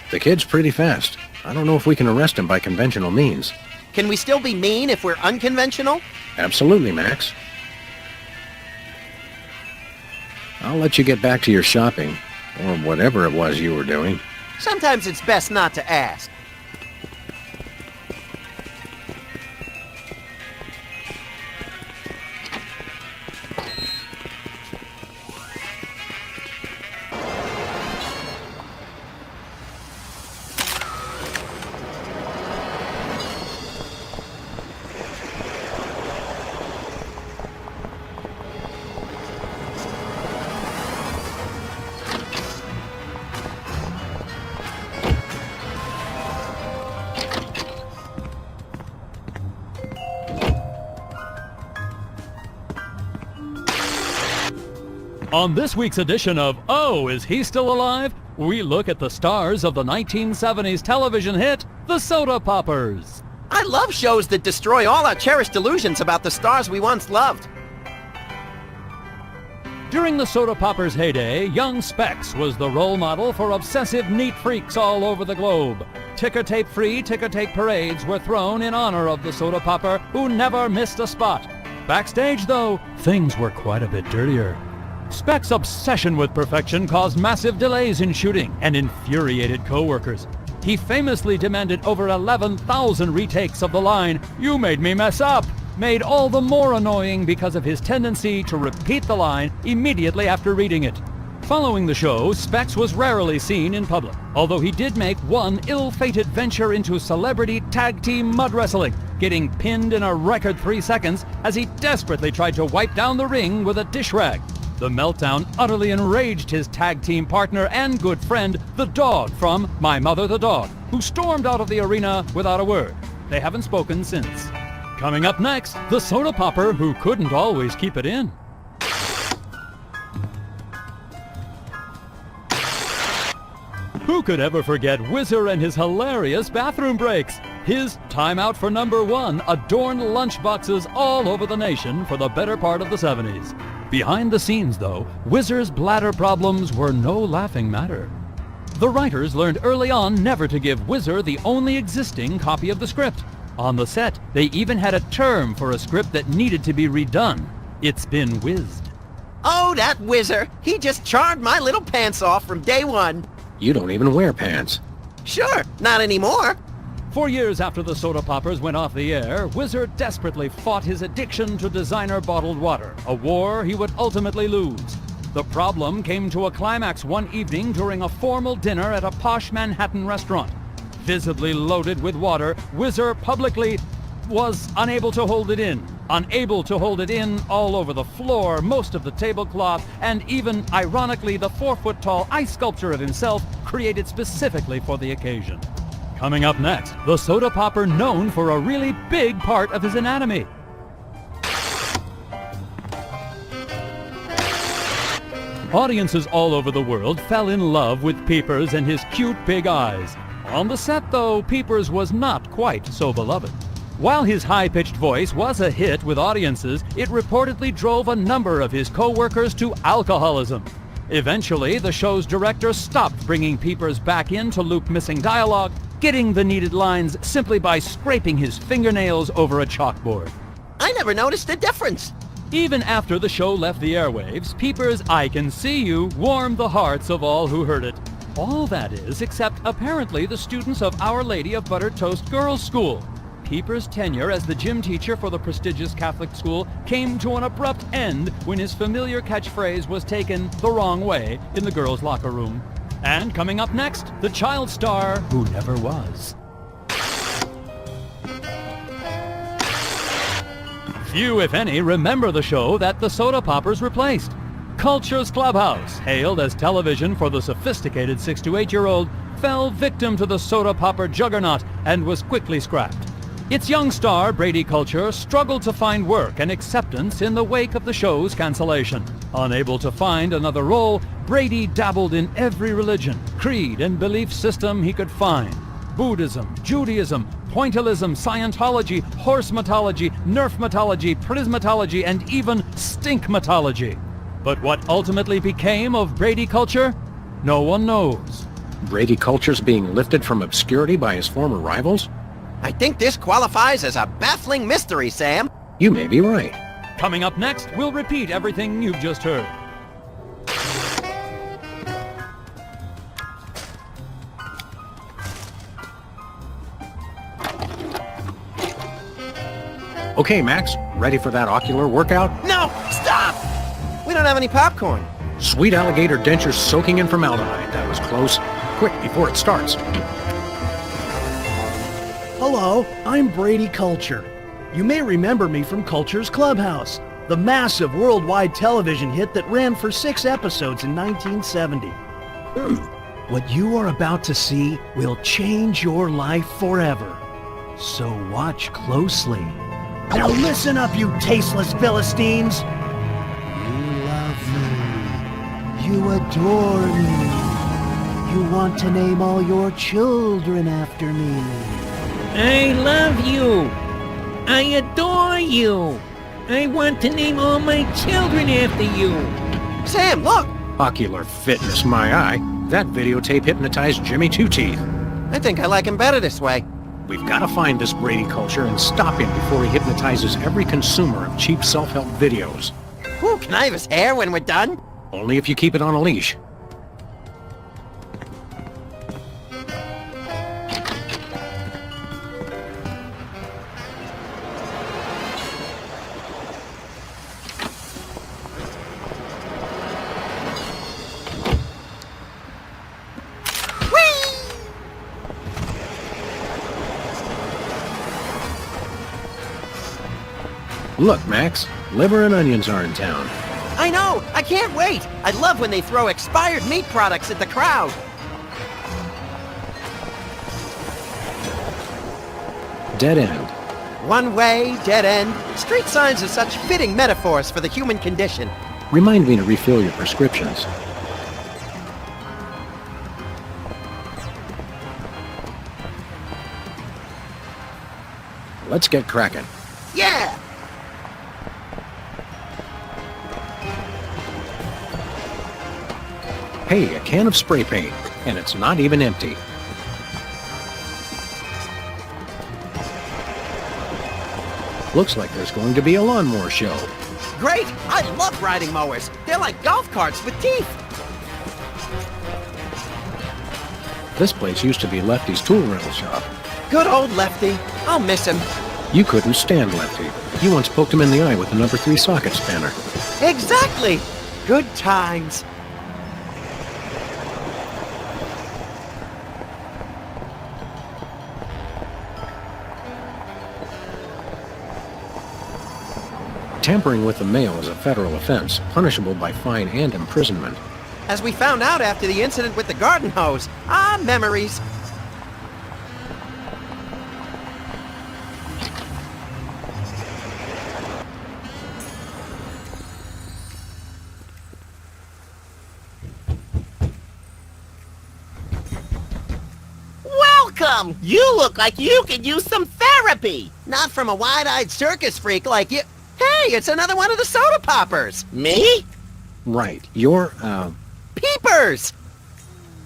The kid's pretty fast. I don't know if we can arrest him by conventional means. Can we still be mean if we're unconventional? Absolutely, Max. I'll let you get back to your shopping, or whatever it was you were doing. Sometimes it's best not to ask. On this week's edition of Oh, Is He Still Alive?, we look at the stars of the 1970s television hit, The Soda Poppers. I love shows that destroy all our cherished illusions about the stars we once loved. During the Soda Poppers' heyday, young Specs was the role model for obsessive neat freaks all over the globe. Ticker-tape-free ticker-tape parades were thrown in honor of the Soda Popper, who never missed a spot. Backstage, though, things were quite a bit dirtier. Speck's obsession with perfection caused massive delays in shooting and infuriated co-workers. He famously demanded over 11,000 retakes of the line, "You made me mess up," made all the more annoying because of his tendency to repeat the line immediately after reading it. Following the show, Specs was rarely seen in public, although he did make one ill-fated venture into celebrity tag team mud wrestling, getting pinned in a record 3 seconds as he desperately tried to wipe down the ring with a dish rag. The meltdown utterly enraged his tag team partner and good friend, the Dog from My Mother the Dog, who stormed out of the arena without a word. They haven't spoken since. Coming up next, the soda popper who couldn't always keep it in. Who could ever forget Whizzer and his hilarious bathroom breaks? His time out for number one adorned lunchboxes all over the nation for the better part of the 70s. Behind the scenes, though, Whizzer's bladder problems were no laughing matter. The writers learned early on never to give Whizzer the only existing copy of the script. On the set, they even had a term for a script that needed to be redone. It's been whizzed. Oh, that Whizzer! He just charmed my little pants off from day one. You don't even wear pants. Sure, not anymore. For years after the soda poppers went off the air, Whizzer desperately fought his addiction to designer bottled water, a war he would ultimately lose. The problem came to a climax one evening during a formal dinner at a posh Manhattan restaurant. Visibly loaded with water, Whizzer publicly was unable to hold it in. Unable to hold it in all over the floor, most of the tablecloth, and even, ironically, the 4-foot-tall ice sculpture of himself created specifically for the occasion. Coming up next, the soda popper known for a really big part of his anatomy. Audiences all over the world fell in love with Peepers and his cute big eyes. On the set, though, Peepers was not quite so beloved. While his high-pitched voice was a hit with audiences, it reportedly drove a number of his co-workers to alcoholism. Eventually, the show's director stopped bringing Peepers back in to loop missing dialogue, getting the needed lines simply by scraping his fingernails over a chalkboard. I never noticed the difference. Even after the show left the airwaves, Peepers' "I Can See You" warmed the hearts of all who heard it. All that is, except apparently the students of Our Lady of Buttered Toast Girls' School. Peepers' tenure as the gym teacher for the prestigious Catholic school came to an abrupt end when his familiar catchphrase was taken the wrong way in the girls' locker room. And coming up next, the child star who never was. Few, if any, remember the show that the soda poppers replaced. Culture's Clubhouse, hailed as television for the sophisticated 6 to 8-year-old, fell victim to the soda popper juggernaut and was quickly scrapped. Its young star, Brady Culture, struggled to find work and acceptance in the wake of the show's cancellation. Unable to find another role, Brady dabbled in every religion, creed, and belief system he could find. Buddhism, Judaism, pointillism, Scientology, horsematology, nerfmatology, prismatology, and even stinkmatology. But what ultimately became of Brady Culture? No one knows. Brady Culture's being lifted from obscurity by his former rivals? I think this qualifies as a baffling mystery, Sam. You may be right. Coming up next, we'll repeat everything you've just heard. Okay, Max, ready for that ocular workout? No! Stop! We don't have any popcorn. Sweet alligator dentures soaking in formaldehyde. That was close. Quick, before it starts. Hello, I'm Brady Culture. You may remember me from Culture's Clubhouse, the massive worldwide television hit that ran for 6 episodes in 1970. What you are about to see will change your life forever. So watch closely. Now listen up, you tasteless Philistines! You love me. You adore me. You want to name all your children after me. I love you. I adore you. I want to name all my children after you. Sam, look! Ocular fitness, my eye. That videotape hypnotized Jimmy Two Teeth. I think I like him better this way. We've got to find this Brady Culture and stop him before he hypnotizes every consumer of cheap self-help videos. Ooh, can I have his hair when we're done? Only if you keep it on a leash. Look, Max, liver and onions are in town. I know! I can't wait! I love when they throw expired meat products at the crowd. Dead end. One way, dead end. Street signs are such fitting metaphors for the human condition. Remind me to refill your prescriptions. Let's get cracking. Yeah! Hey, a can of spray paint, and it's not even empty. Looks like there's going to be a lawnmower show. Great! I love riding mowers. They're like golf carts with teeth. This place used to be Lefty's tool rental shop. Good old Lefty. I'll miss him. You couldn't stand Lefty. You once poked him in the eye with the number 3 socket spanner. Exactly! Good times. Tampering with the mail is a federal offense, punishable by fine and imprisonment. As we found out after the incident with the garden hose. Ah, memories. Welcome! You look like you could use some therapy! Not from a wide-eyed circus freak like you. Hey, it's another one of the soda poppers. Me? Right, you're, Peepers!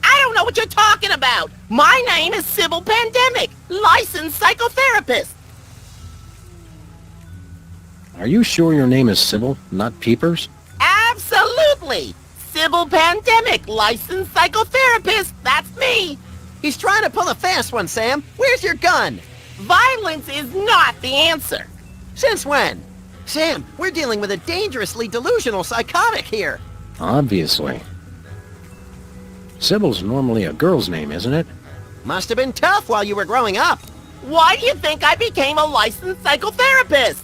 I don't know what you're talking about! My name is Sybil Pandemic, licensed psychotherapist! Are you sure your name is Sybil, not Peepers? Absolutely! Sybil Pandemic, licensed psychotherapist, that's me! He's trying to pull a fast one, Sam. Where's your gun? Violence is not the answer! Since when? Sam, we're dealing with a dangerously delusional psychotic here. Obviously. Sybil's normally a girl's name, isn't it? Must have been tough while you were growing up. Why do you think I became a licensed psychotherapist?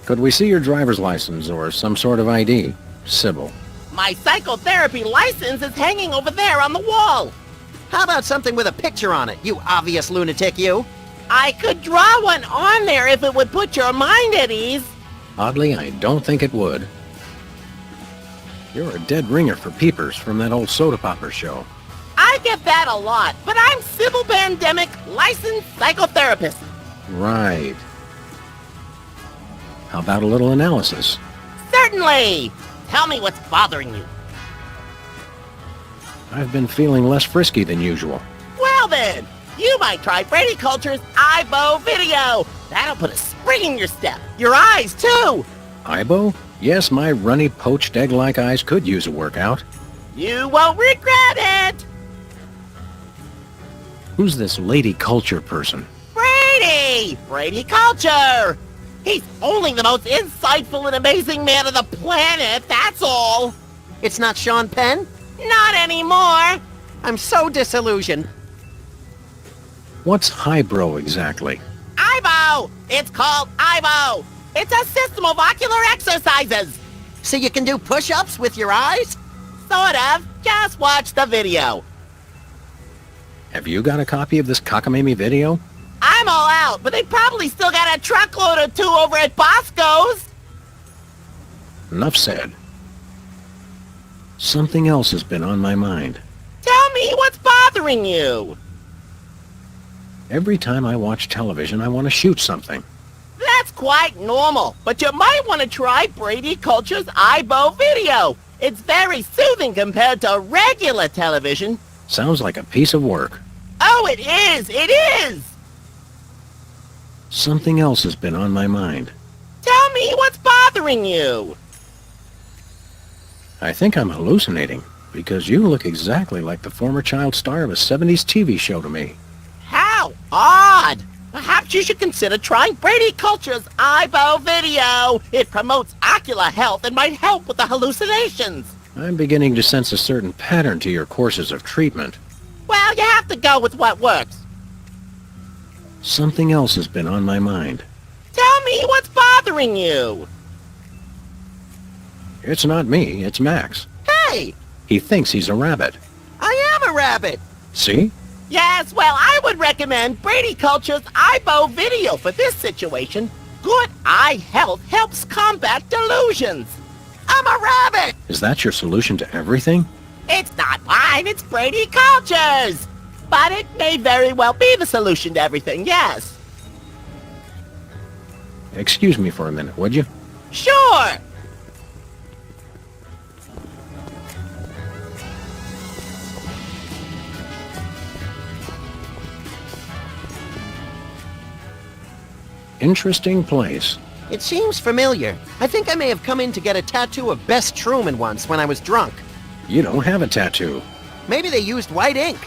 Could we see your driver's license or some sort of ID, Sybil? My psychotherapy license is hanging over there on the wall. How about something with a picture on it, you obvious lunatic, you? I could draw one on there if it would put your mind at ease. Oddly, I don't think it would. You're a dead ringer for Peepers from that old soda popper show. I get that a lot, but I'm Sybil Pandemic, licensed psychotherapist. Right. How about a little analysis? Certainly! Tell me what's bothering you. I've been feeling less frisky than usual. Well then, you might try Brady Culture's IBO video. That'll put a spring in your step. Your eyes, too. Ibo? Yes, my runny, poached egg-like eyes could use a workout. You won't regret it. Who's this Lady Culture person? Brady! Brady Culture! He's only the most insightful and amazing man on the planet, that's all. It's not Sean Penn? Not anymore. I'm so disillusioned. What's highbrow exactly? IBO! It's called IBO! It's a system of ocular exercises! So you can do push-ups with your eyes? Sort of. Just watch the video. Have you got a copy of this cockamamie video? I'm all out, but they probably still got a truckload or two over at Bosco's. Enough said. Something else has been on my mind. Tell me what's bothering you. Every time I watch television, I want to shoot something. That's quite normal, but you might want to try Brady Culture's IBO video. It's very soothing compared to regular television. Sounds like a piece of work. No, it is! It is! Something else has been on my mind. Tell me what's bothering you. I think I'm hallucinating, because you look exactly like the former child star of a 70s TV show to me. How odd! Perhaps you should consider trying Brady Culture's eyeball video. It promotes ocular health and might help with the hallucinations. I'm beginning to sense a certain pattern to your courses of treatment. Well, you have to go with what works. Something else has been on my mind. Tell me what's bothering you. It's not me, it's Max. Hey, He thinks he's a rabbit. I am a rabbit. See? yes, well, I would recommend Brady Culture's eyeball video for this situation. Good eye health helps combat delusions. I'm a rabbit. Is that your solution to everything? It's not mine, it's Brady Culture's. But it may very well be the solution to everything, yes. Excuse me for a minute, would you? Sure. Interesting place. It seems familiar. I think I may have come in to get a tattoo of Bess Truman once when I was drunk. You don't have a tattoo. Maybe they used white ink.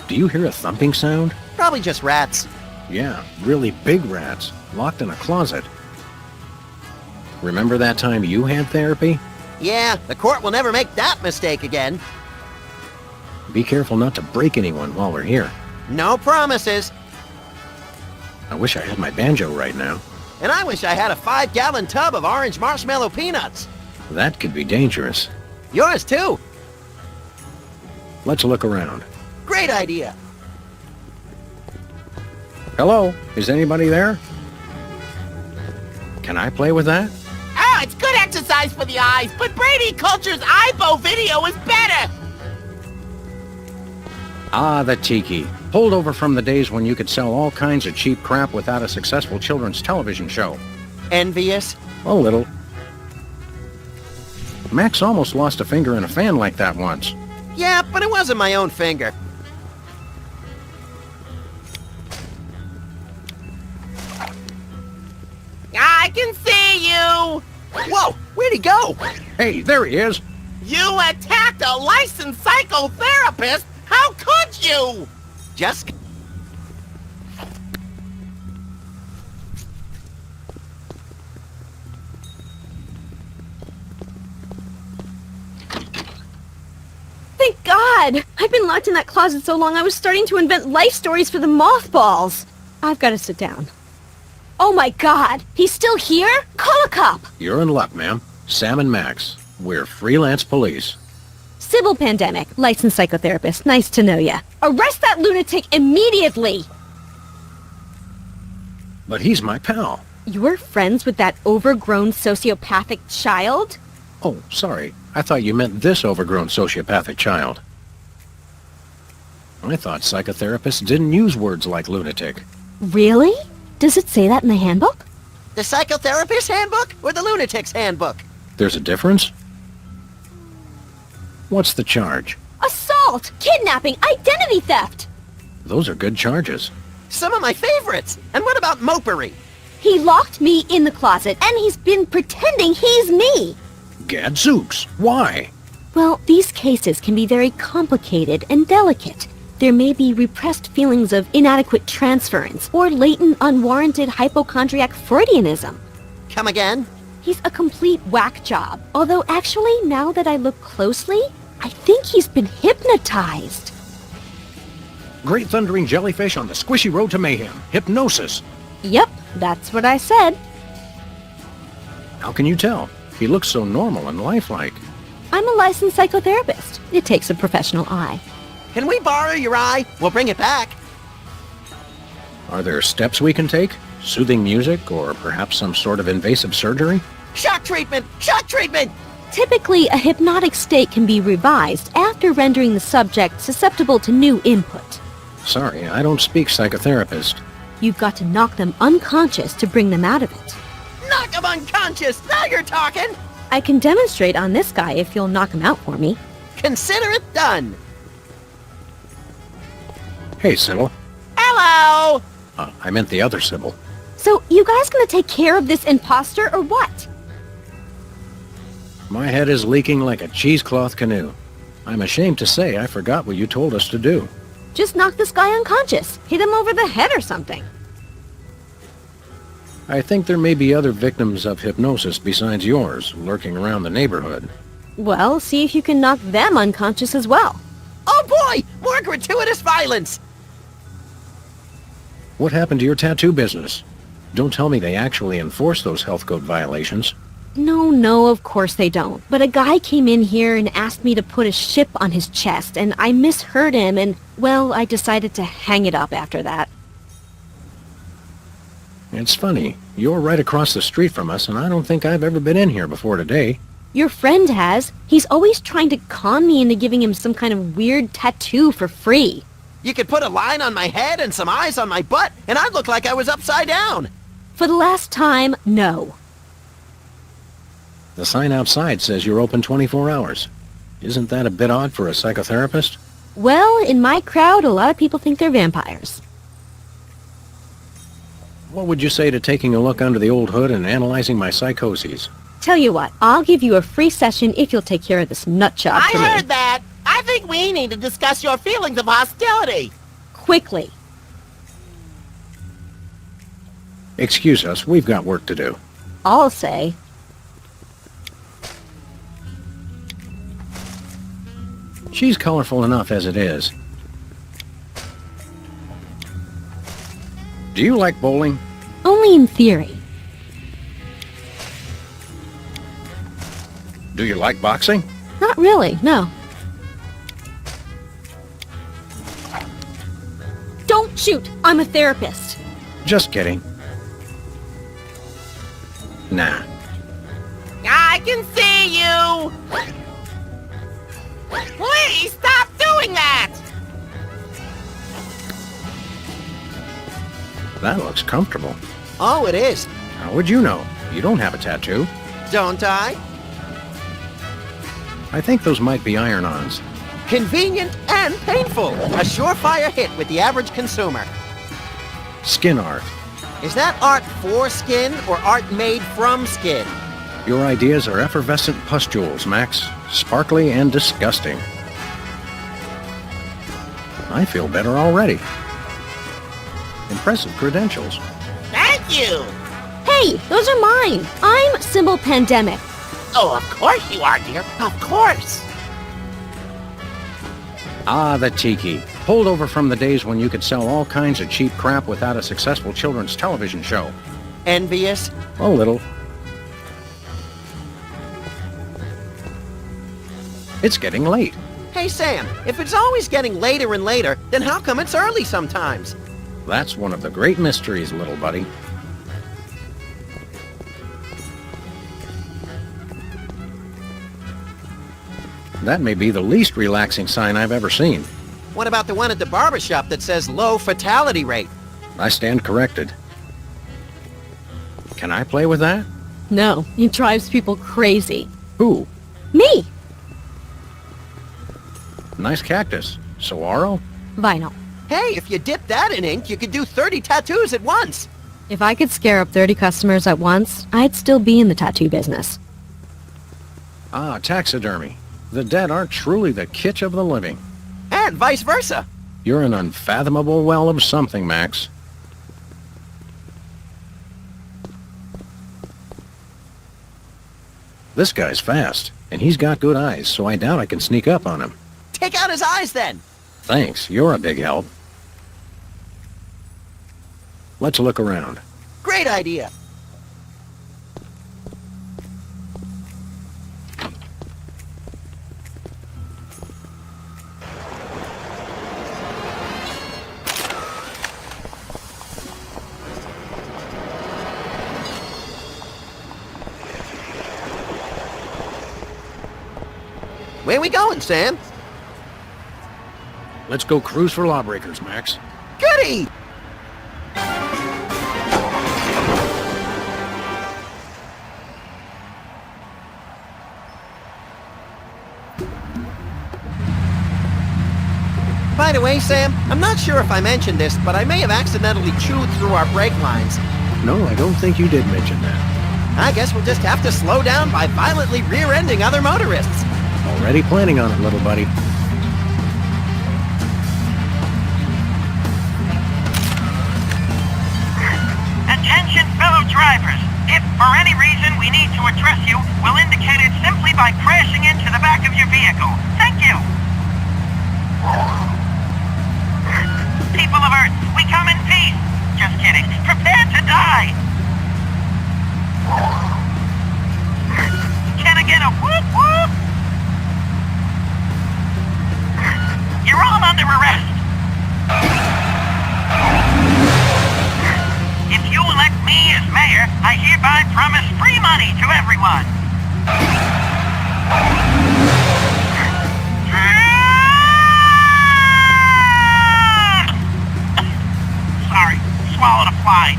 Do you hear a thumping sound? Probably just rats. Yeah, really big rats, locked in a closet. Remember that time you had therapy? Yeah, the court will never make that mistake again. Be careful not to break anyone while we're here. No promises. I wish I had my banjo right now. And I wish I had a 5-gallon tub of orange marshmallow peanuts. That could be dangerous. Yours too. Let's look around. Great idea. Hello? Is anybody there? Can I play with that? Oh, it's good exercise for the eyes, but Brady Culture's eyeball video is better. Ah, the tiki. Pulled over from the days when you could sell all kinds of cheap crap without a successful children's television show. Envious? A little. Max almost lost a finger in a fan like that once. Yeah, but it wasn't my own finger. I can see you. Whoa, where'd he go? Hey, there he is. You attacked a licensed psychotherapist. How could you? Just... Thank God! I've been locked in that closet so long I was starting to invent life stories for the mothballs. I've got to sit down. Oh my God! He's still here? Call a cop! You're in luck, ma'am. Sam and Max. We're Freelance Police. Sybil Pandemic, licensed psychotherapist. Nice to know ya. Arrest that lunatic immediately! But he's my pal. You're friends with that overgrown sociopathic child? Oh, sorry. I thought you meant this overgrown sociopathic child. I thought psychotherapists didn't use words like lunatic. Really? Does it say that in the handbook? The psychotherapist handbook or the lunatic's handbook? There's a difference? What's the charge? Assault! Kidnapping! Identity theft! Those are good charges. Some of my favorites. And what about mopery? He locked me in the closet, and he's been pretending he's me! Gadzooks! Why? Well, these cases can be very complicated and delicate. There may be repressed feelings of inadequate transference or latent unwarranted hypochondriac Freudianism. Come again? He's a complete whack job. Although actually, now that I look closely, I think he's been hypnotized. Great thundering jellyfish on the squishy road to mayhem. Hypnosis. Yep, that's what I said. How can you tell? He looks so normal and lifelike. I'm a licensed psychotherapist. It takes a professional eye. Can we borrow your eye? We'll bring it back. Are there steps we can take? Soothing music, or perhaps some sort of invasive surgery? Shock treatment! Shock treatment! Typically, a hypnotic state can be revised after rendering the subject susceptible to new input. Sorry, I don't speak psychotherapist. You've got to knock them unconscious to bring them out of it. Knock him unconscious! Now you're talking! I can demonstrate on this guy if you'll knock him out for me. Consider it done! Hey, Sybil. Hello! I meant the other Sybil. So, you guys gonna take care of this imposter or what? My head is leaking like a cheesecloth canoe. I'm ashamed to say I forgot what you told us to do. Just knock this guy unconscious. Hit him over the head or something. I think there may be other victims of hypnosis besides yours lurking around the neighborhood. Well, see if you can knock them unconscious as well. Oh boy! More gratuitous violence! What happened to your tattoo business? Don't tell me they actually enforce those health code violations. No, of course they don't. But a guy came in here and asked me to put a ship on his chest, and I misheard him, and, well, I decided to hang it up after that. It's funny. You're right across the street from us, and I don't think I've ever been in here before today. Your friend has. He's always trying to con me into giving him some kind of weird tattoo for free. You could put a line on my head and some eyes on my butt, and I'd look like I was upside down. For the last time, no. The sign outside says you're open 24 hours. Isn't that a bit odd for a psychotherapist? Well, in my crowd, a lot of people think they're vampires. What would you say to taking a look under the old hood and analyzing my psychoses? Tell you what, I'll give you a free session if you'll take care of this nut job I for me. heard that! I think we need to discuss your feelings of hostility. Quickly. Excuse us, we've got work to do. I'll say. She's colorful enough as it is. Do you like bowling? Only in theory. Do you like boxing? Not really, no. Don't shoot! I'm a therapist. Just kidding. Nah. I can see you! Please stop doing that! That looks comfortable. Oh, it is. How would you know? You don't have a tattoo. Don't I? I think those might be iron-ons. Convenient and painful. A surefire hit with the average consumer. Skin art. Is that art for skin or art made from skin? Your ideas are effervescent pustules, Max. Sparkly and disgusting. I feel better already. Impressive credentials. Thank you! Hey, those are mine. I'm Sybil Pandemic. Oh, of course you are, dear. Of course. Ah, the tiki. Holdover from the days when you could sell all kinds of cheap crap without a successful children's television show. Envious? A little. It's getting late. Hey, Sam, if it's always getting later and later, then how come it's early sometimes? That's one of the great mysteries, little buddy. That may be the least relaxing sign I've ever seen. What about the one at the barber shop that says low fatality rate? I stand corrected. Can I play with that? No, it drives people crazy. Who? Me! Nice cactus. Saguaro? Vinyl. Hey, if you dip that in ink, you could do 30 tattoos at once. If I could scare up 30 customers at once, I'd still be in the tattoo business. Ah, taxidermy. The dead are truly the kitsch of the living. And vice versa. You're an unfathomable well of something, Max. This guy's fast, and he's got good eyes, so I doubt I can sneak up on him. Take out his eyes then. Thanks, you're a big help. Let's look around. Great idea. Where we going, Sam? Let's go cruise for lawbreakers, Max. Goody! By the way, Sam, I'm not sure if I mentioned this, but I may have accidentally chewed through our brake lines. No, I don't think you did mention that. I guess we'll just have to slow down by violently rear-ending other motorists. Already planning on it, little buddy. Attention, fellow drivers. If for any reason we need to address you, we'll indicate it simply by crashing into the back of your vehicle. Thank you. People of Earth, we come in peace. Just kidding. Prepare to die. Can I get a whoop whoop? You're all under arrest. If you elect me as mayor, I hereby promise free money to everyone. Sorry, swallowed a fly.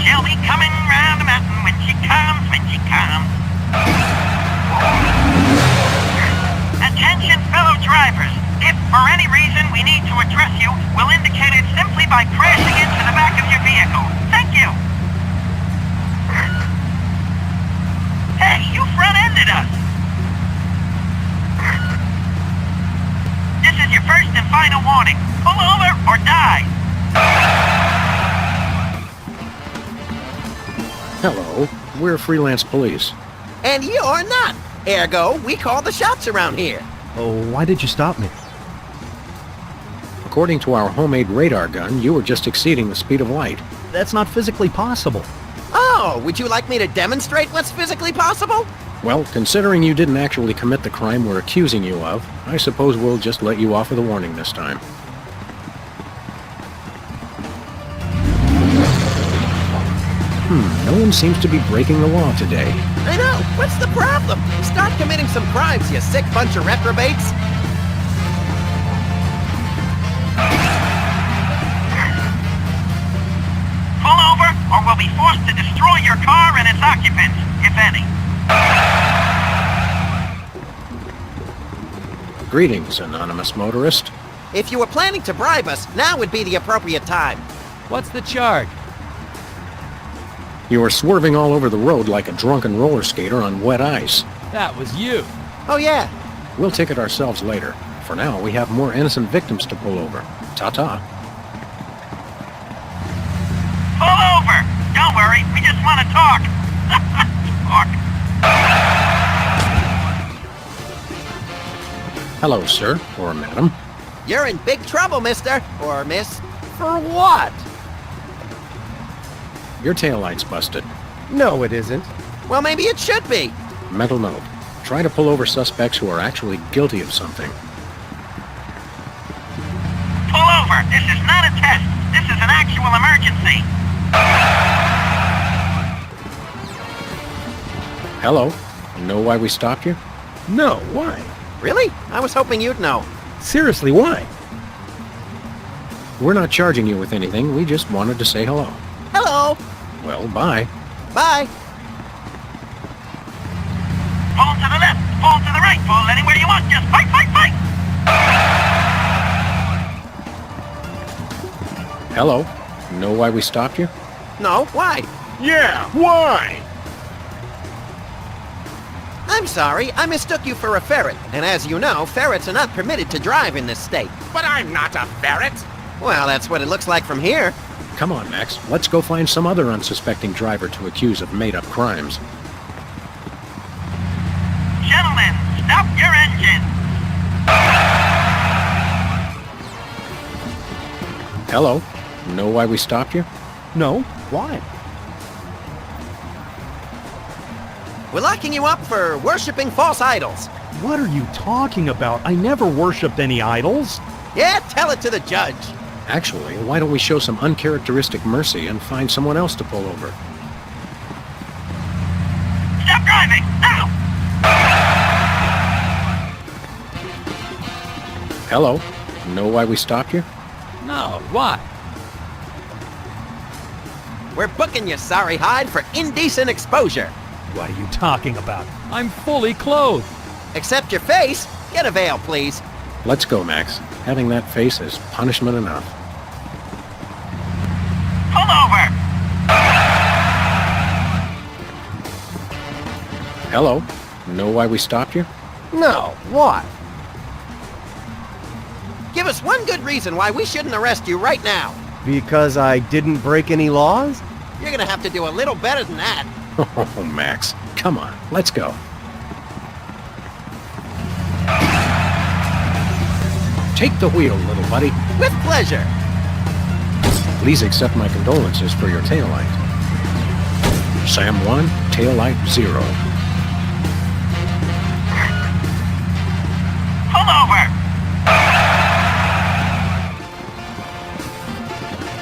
She'll be coming round the mountain when she comes, Attention, fellow drivers. If for any reason we need to address you, we'll indicate it simply by crashing into the back of your vehicle. Thank you. Hey, you front-ended us. This is your first and final warning. Pull over or die. Hello, we're Freelance Police. And you're not. Ergo, we call the shots around here. Oh, why did you stop me? According to our homemade radar gun, you were just exceeding the speed of light. That's not physically possible. Oh, would you like me to demonstrate what's physically possible? Well, considering you didn't actually commit the crime we're accusing you of, I suppose we'll just let you off with a warning this time. No one seems to be breaking the law today. I know. What's the problem? Start committing some crimes, you sick bunch of reprobates. Pull over, or we'll be forced to destroy your car and its occupants, if any. Greetings, anonymous motorist. If you were planning to bribe us, now would be the appropriate time. What's the charge? You were swerving all over the road like a drunken roller skater on wet ice. That was you. Oh, yeah. We'll ticket ourselves later. For now, we have more innocent victims to pull over. Ta-ta. Pull over. Don't worry, we just want to talk. Talk. Hello, sir, or madam. You're in big trouble, mister. Or miss. For what? Your taillight's busted. No, it isn't. Well, maybe it should be. Mental note. Try to pull over suspects who are actually guilty of something. Pull over. This is not a test. This is an actual emergency. Hello. Know why we stopped you? No, why? Really? I was hoping you'd know. Seriously, why? We're not charging you with anything. We just wanted to say hello. Hello. Well, bye. Bye. Pull to the left. Pull to the right. Pull anywhere you want. Just fight, fight, fight. Hello. Know why we stopped you? No, why? Yeah, why? I'm sorry, I mistook you for a ferret. And as you know, ferrets are not permitted to drive in this state. But I'm not a ferret. Well, that's what it looks like from here. Come on, Max. Let's go find some other unsuspecting driver to accuse of made-up crimes. Gentlemen, stop your engines. Hello. Know why we stopped you? No, why? We're locking you up for worshipping false idols. What are you talking about? I never worshipped any idols. Yeah, tell it to the judge. Actually, why don't we show some uncharacteristic mercy and find someone else to pull over? Stop driving, now! Hello. Know why we stopped you? No, why? We're booking you, sorry hide, for indecent exposure. What are you talking about? I'm fully clothed. Except your face. Get a veil, please. Let's go, Max. Having that face is punishment enough. Pull over! Hello. Know why we stopped you? No, what? Give us one good reason why we shouldn't arrest you right now. Because I didn't break any laws? You're gonna have to do a little better than that. Oh, Max. Come on, let's go. Take the wheel, little buddy. With pleasure. Please accept my condolences for your taillight. Sam 1, taillight 0. Pull over!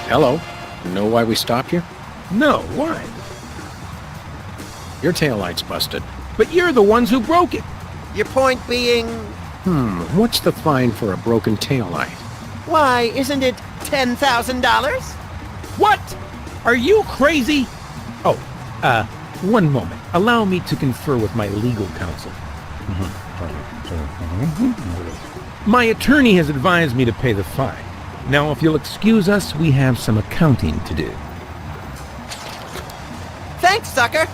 Hello. Know why we stopped you? No, why? Your taillight's busted. But you're the ones who broke it. Your point being... What's the fine for a broken taillight? Why, isn't it $10,000? What? Are you crazy? Oh, one moment. Allow me to confer with my legal counsel. My attorney has advised me to pay the fine. Now, if you'll excuse us, we have some accounting to do. Thanks, sucker.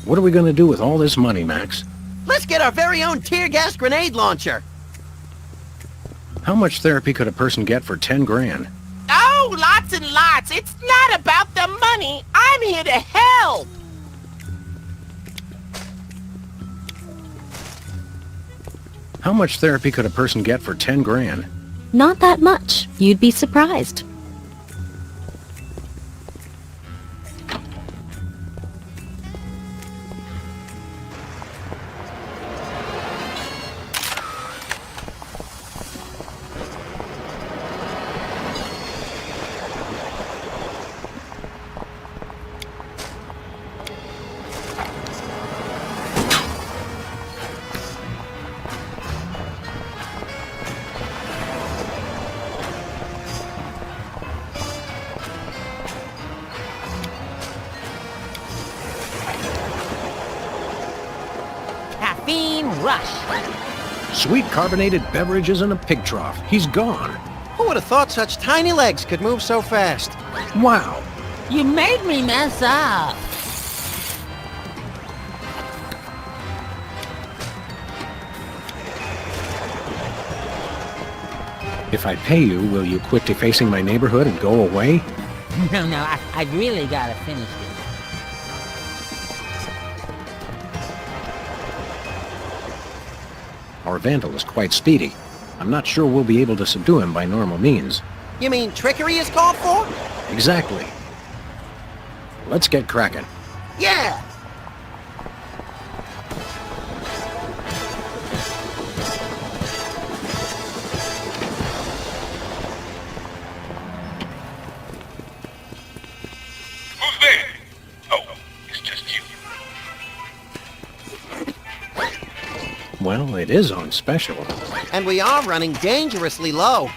What are we gonna do with all this money, Max? Let's get our very own tear gas grenade launcher. How much therapy could a person get for 10 grand? Oh, lots and lots. It's not about the money. I'm here to help. How much therapy could a person get for 10 grand? Not that much. You'd be surprised. Caffeine rush. Sweet carbonated beverages in a pig trough. He's gone. Who would have thought such tiny legs could move so fast? Wow. You made me mess up. If I pay you, will you quit defacing my neighborhood and go away? No, I really gotta finish this. Our vandal is quite speedy. I'm not sure we'll be able to subdue him by normal means. You mean trickery is called for? Exactly. Let's get cracking. Yeah! Who's there? Oh, it's just you. Well, it is on special. And we are running dangerously low.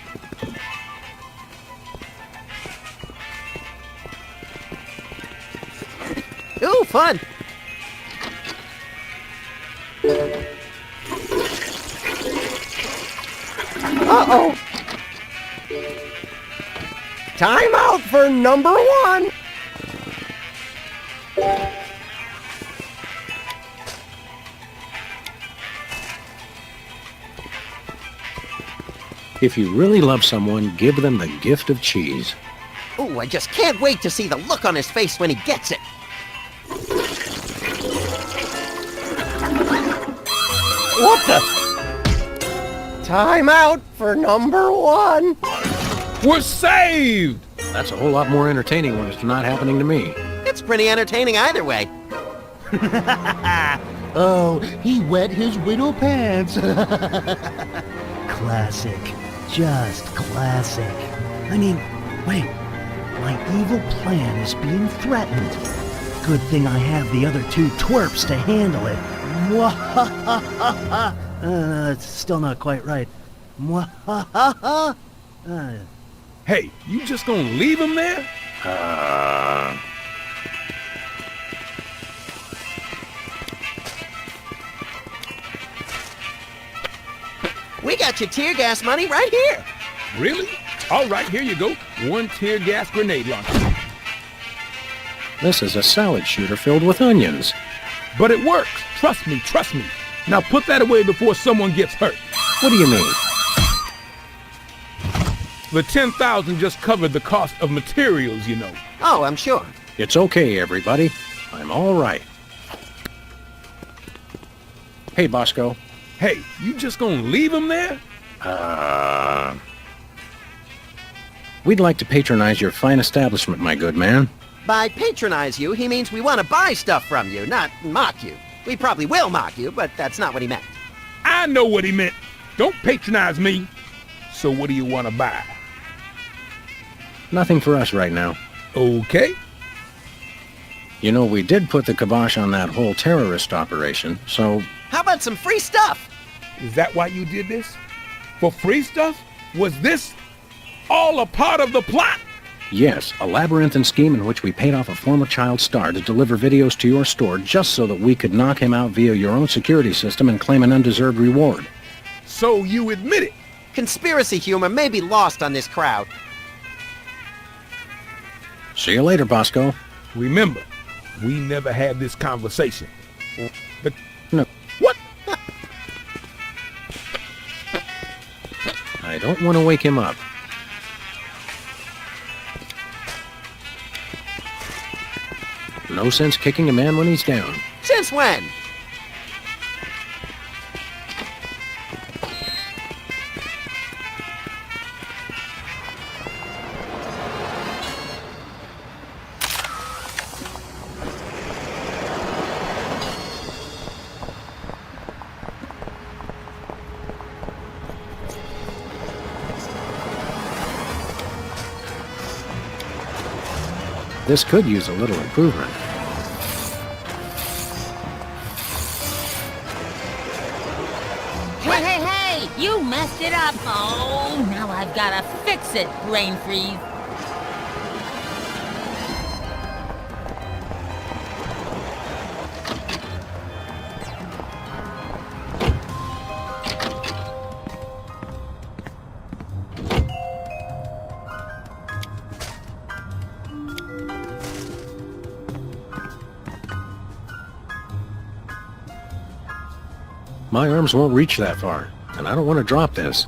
Ooh, fun! Uh-oh. Time out for number one. If you really love someone, give them the gift of cheese. Ooh, I just can't wait to see the look on his face when he gets it. What the? Time out for number one. We're saved! That's a whole lot more entertaining when it's not happening to me. It's pretty entertaining either way. Oh, he wet his widow pants. Classic. Just classic. I mean, wait. My evil plan is being threatened. Good thing I have the other two twerps to handle it. It's still not quite right. Hey, you just gonna leave him there? We got your tear gas money right here. Really? All right, here you go. One tear gas grenade launcher. This is a salad shooter filled with onions. But it works. Trust me, trust me. Now put that away before someone gets hurt. What do you mean? The $10,000 just covered the cost of materials, you know. Oh, I'm sure. It's okay, everybody. I'm all right. Hey, Bosco. Hey, you just gonna leave him there? We'd like to patronize your fine establishment, my good man. By patronize you, he means we want to buy stuff from you, not mock you. We probably will mock you, but that's not what he meant. I know what he meant. Don't patronize me. So what do you want to buy? Nothing for us right now. Okay. You know, we did put the kibosh on that whole terrorist operation, so... How about some free stuff? Is that why you did this? For free stuff? Was this all a part of the plot? Yes, a labyrinthine scheme in which we paid off a former child star to deliver videos to your store just so that we could knock him out via your own security system and claim an undeserved reward. So you admit it? Conspiracy humor may be lost on this crowd. See you later, Bosco. Remember, we never had this conversation. But no. What? I don't want to wake him up. No sense kicking a man when he's down. Since when? This could use a little improvement. Hey! You messed it up! Oh, now I've gotta fix it, brain freeze. My arms won't reach that far, and I don't want to drop this.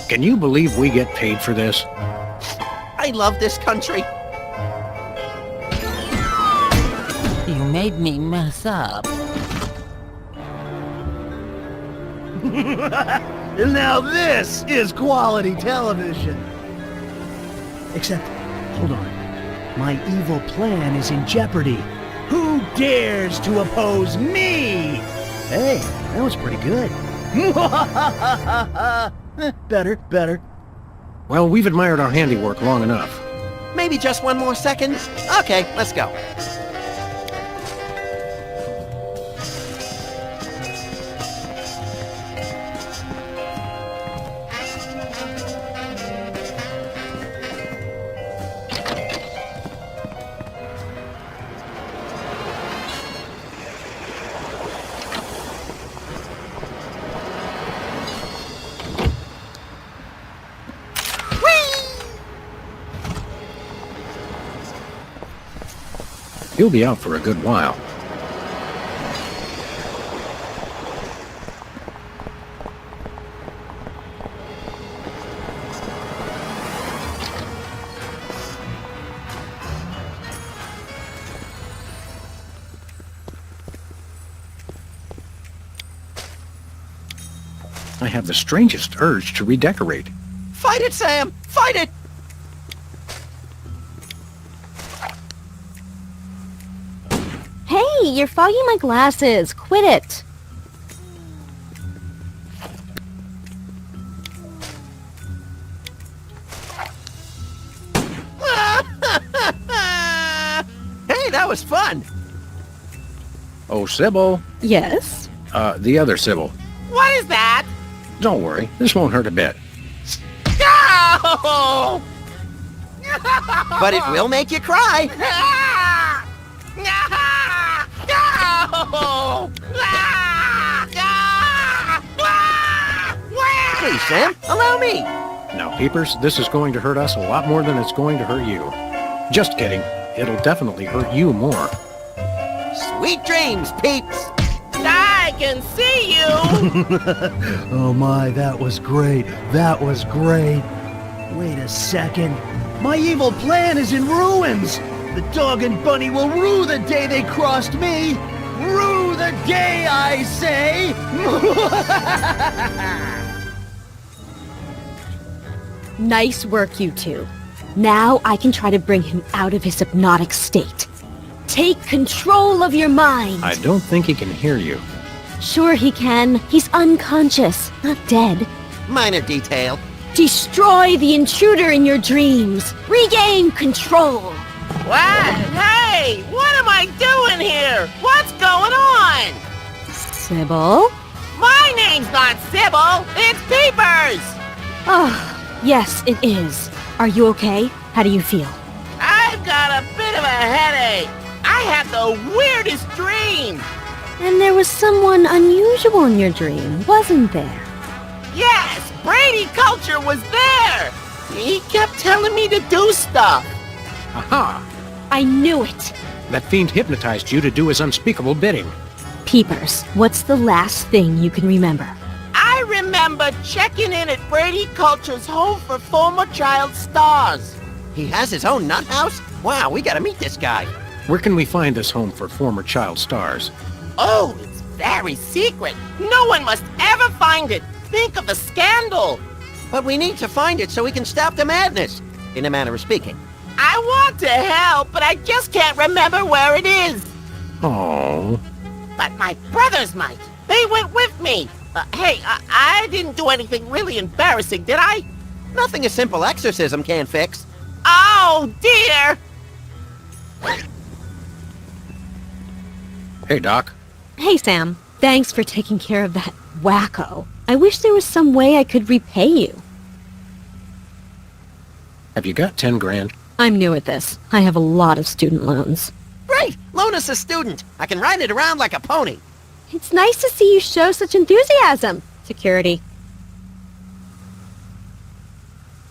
Can you believe we get paid for this? I love this country. You made me mess up. Now this is quality television. Except, hold on. My evil plan is in jeopardy. Who dares to oppose me? Hey, that was pretty good. Better. Well, we've admired our handiwork long enough. Maybe just one more second? Okay, let's go. He'll be out for a good while. I have the strangest urge to redecorate. Fight it, Sam! Fight it! Hey, you're fogging my glasses. Quit it. Hey, that was fun! Oh, Sybil. Yes? The other Sybil. What is that? Don't worry, this won't hurt a bit. No! But it will make you cry! No! Please, Sam, allow me! Now, Peepers, this is going to hurt us a lot more than it's going to hurt you. Just kidding. It'll definitely hurt you more. Sweet dreams, peeps! I can see you! Oh my, that was great. That was great. Wait a second. My evil plan is in ruins. The dog and bunny will rue the day they crossed me. Rue the day, I say. Nice work, you two. Now I can try to bring him out of his hypnotic state. Take control of your mind. I don't think he can hear you. Sure he can. He's unconscious, not dead. Minor detail. Destroy the intruder in your dreams. Regain control. What? Hey, what am I doing here? What's going on? Sybil? My name's not Sybil, it's Peepers! Oh, yes, it is. Are you okay? How do you feel? I've got a bit of a headache. I had the weirdest dream. And there was someone unusual in your dream, wasn't there? Yes, Brady Culture was there. He kept telling me to do stuff. Aha! I knew it. That fiend hypnotized you to do his unspeakable bidding. Peepers, what's the last thing you can remember? I remember checking in at Brady Culture's home for former child stars. He has his own nut house? Wow, we gotta meet this guy. Where can we find this home for former child stars? Oh, it's very secret. No one must ever find it. Think of the scandal. But we need to find it so we can stop the madness, in a manner of speaking. I want to help, but I just can't remember where it is. Oh. But my brothers might. They went with me. Hey, I didn't do anything really embarrassing, did I? Nothing a simple exorcism can't fix. Oh, dear. Hey, Doc. Hey, Sam. Thanks for taking care of that wacko. I wish there was some way I could repay you. Have you got 10 grand? I'm new at this. I have a lot of student loans. Great! Loan us a student. I can ride it around like a pony. It's nice to see you show such enthusiasm. Security.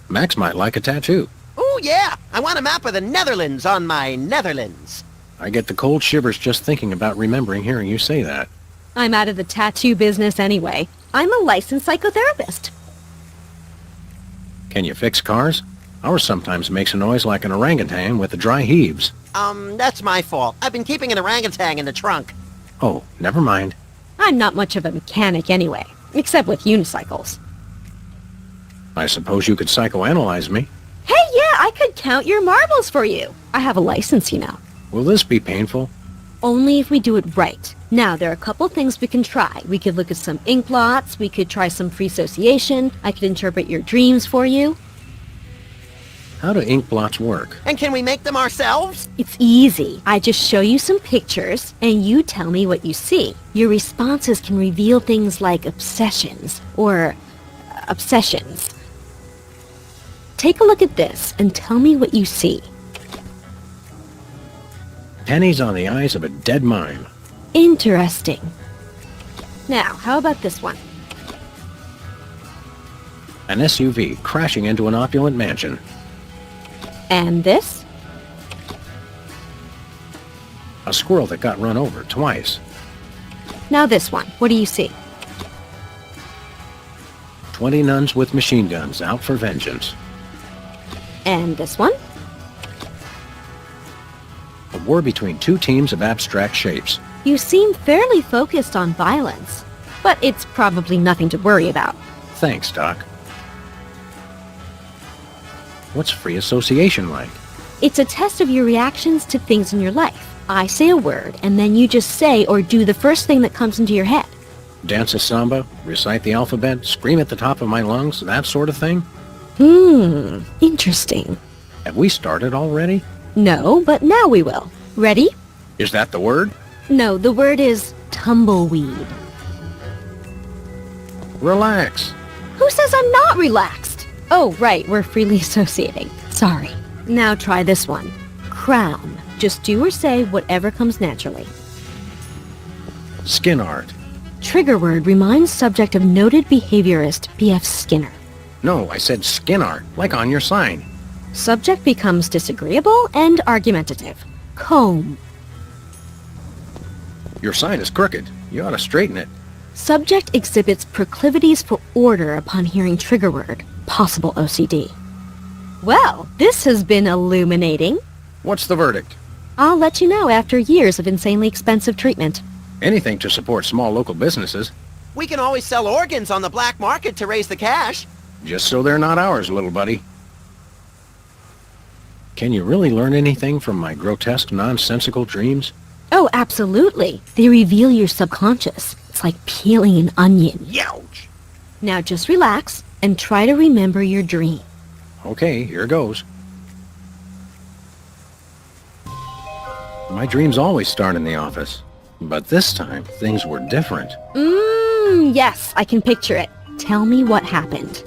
Max might like a tattoo. Ooh, yeah! I want a map of the Netherlands on my Netherlands. I get the cold shivers just thinking about remembering hearing you say that. I'm out of the tattoo business anyway. I'm a licensed psychotherapist. Can you fix cars? Ours sometimes makes a noise like an orangutan with the dry heaves. That's my fault. I've been keeping an orangutan in the trunk. Oh, never mind. I'm not much of a mechanic anyway, except with unicycles. I suppose you could psychoanalyze me. Hey, yeah, I could count your marbles for you. I have a license, you know. Will this be painful? Only if we do it right. Now, there are a couple things we can try. We could look at some ink blots, we could try some free association, I could interpret your dreams for you. How do ink blots work? And can we make them ourselves? It's easy. I just show you some pictures, and you tell me what you see. Your responses can reveal things like obsessions, or obsessions. Take a look at this, and tell me what you see. Pennies on the eyes of a dead mine. Interesting. Now, how about this one? An SUV crashing into an opulent mansion. And this? A squirrel that got run over twice. Now this one. What do you see? 20 nuns with machine guns out for vengeance. And this one? A war between two teams of abstract shapes. You seem fairly focused on violence, but it's probably nothing to worry about. Thanks, Doc. What's free association like? It's a test of your reactions to things in your life. I say a word, and then you just say or do the first thing that comes into your head. Dance a samba, recite the alphabet, scream at the top of my lungs, that sort of thing? Interesting. Have we started already? No, but now we will. Ready? Is that the word? No, the word is tumbleweed. Relax. Who says I'm not relaxed? Oh, right, we're freely associating. Sorry. Now try this one. Crown. Just do or say whatever comes naturally. Skin art. Trigger word reminds subject of noted behaviorist B.F. Skinner. No, I said skin art, like on your sign. Subject becomes disagreeable and argumentative. Comb. Your sign is crooked. You ought to straighten it. Subject exhibits proclivities for order upon hearing trigger word. Possible OCD. Well, this has been illuminating. What's the verdict? I'll let you know after years of insanely expensive treatment. Anything to support small local businesses. We can always sell organs on the black market to raise the cash. Just so they're not ours, little buddy. Can you really learn anything from my grotesque, nonsensical dreams? Oh, absolutely. They reveal your subconscious. It's like peeling an onion. Youch! Now just relax and try to remember your dream. Okay, here goes. My dreams always start in the office. But this time, things were different. Yes, I can picture it. Tell me what happened.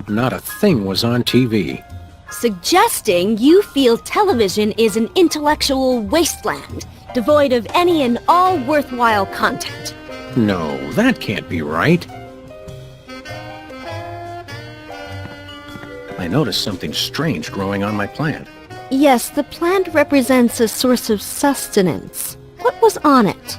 Not a thing was on TV. Suggesting you feel television is an intellectual wasteland, devoid of any and all worthwhile content. No, that can't be right. I noticed something strange growing on my plant. Yes, the plant represents a source of sustenance. What was on it?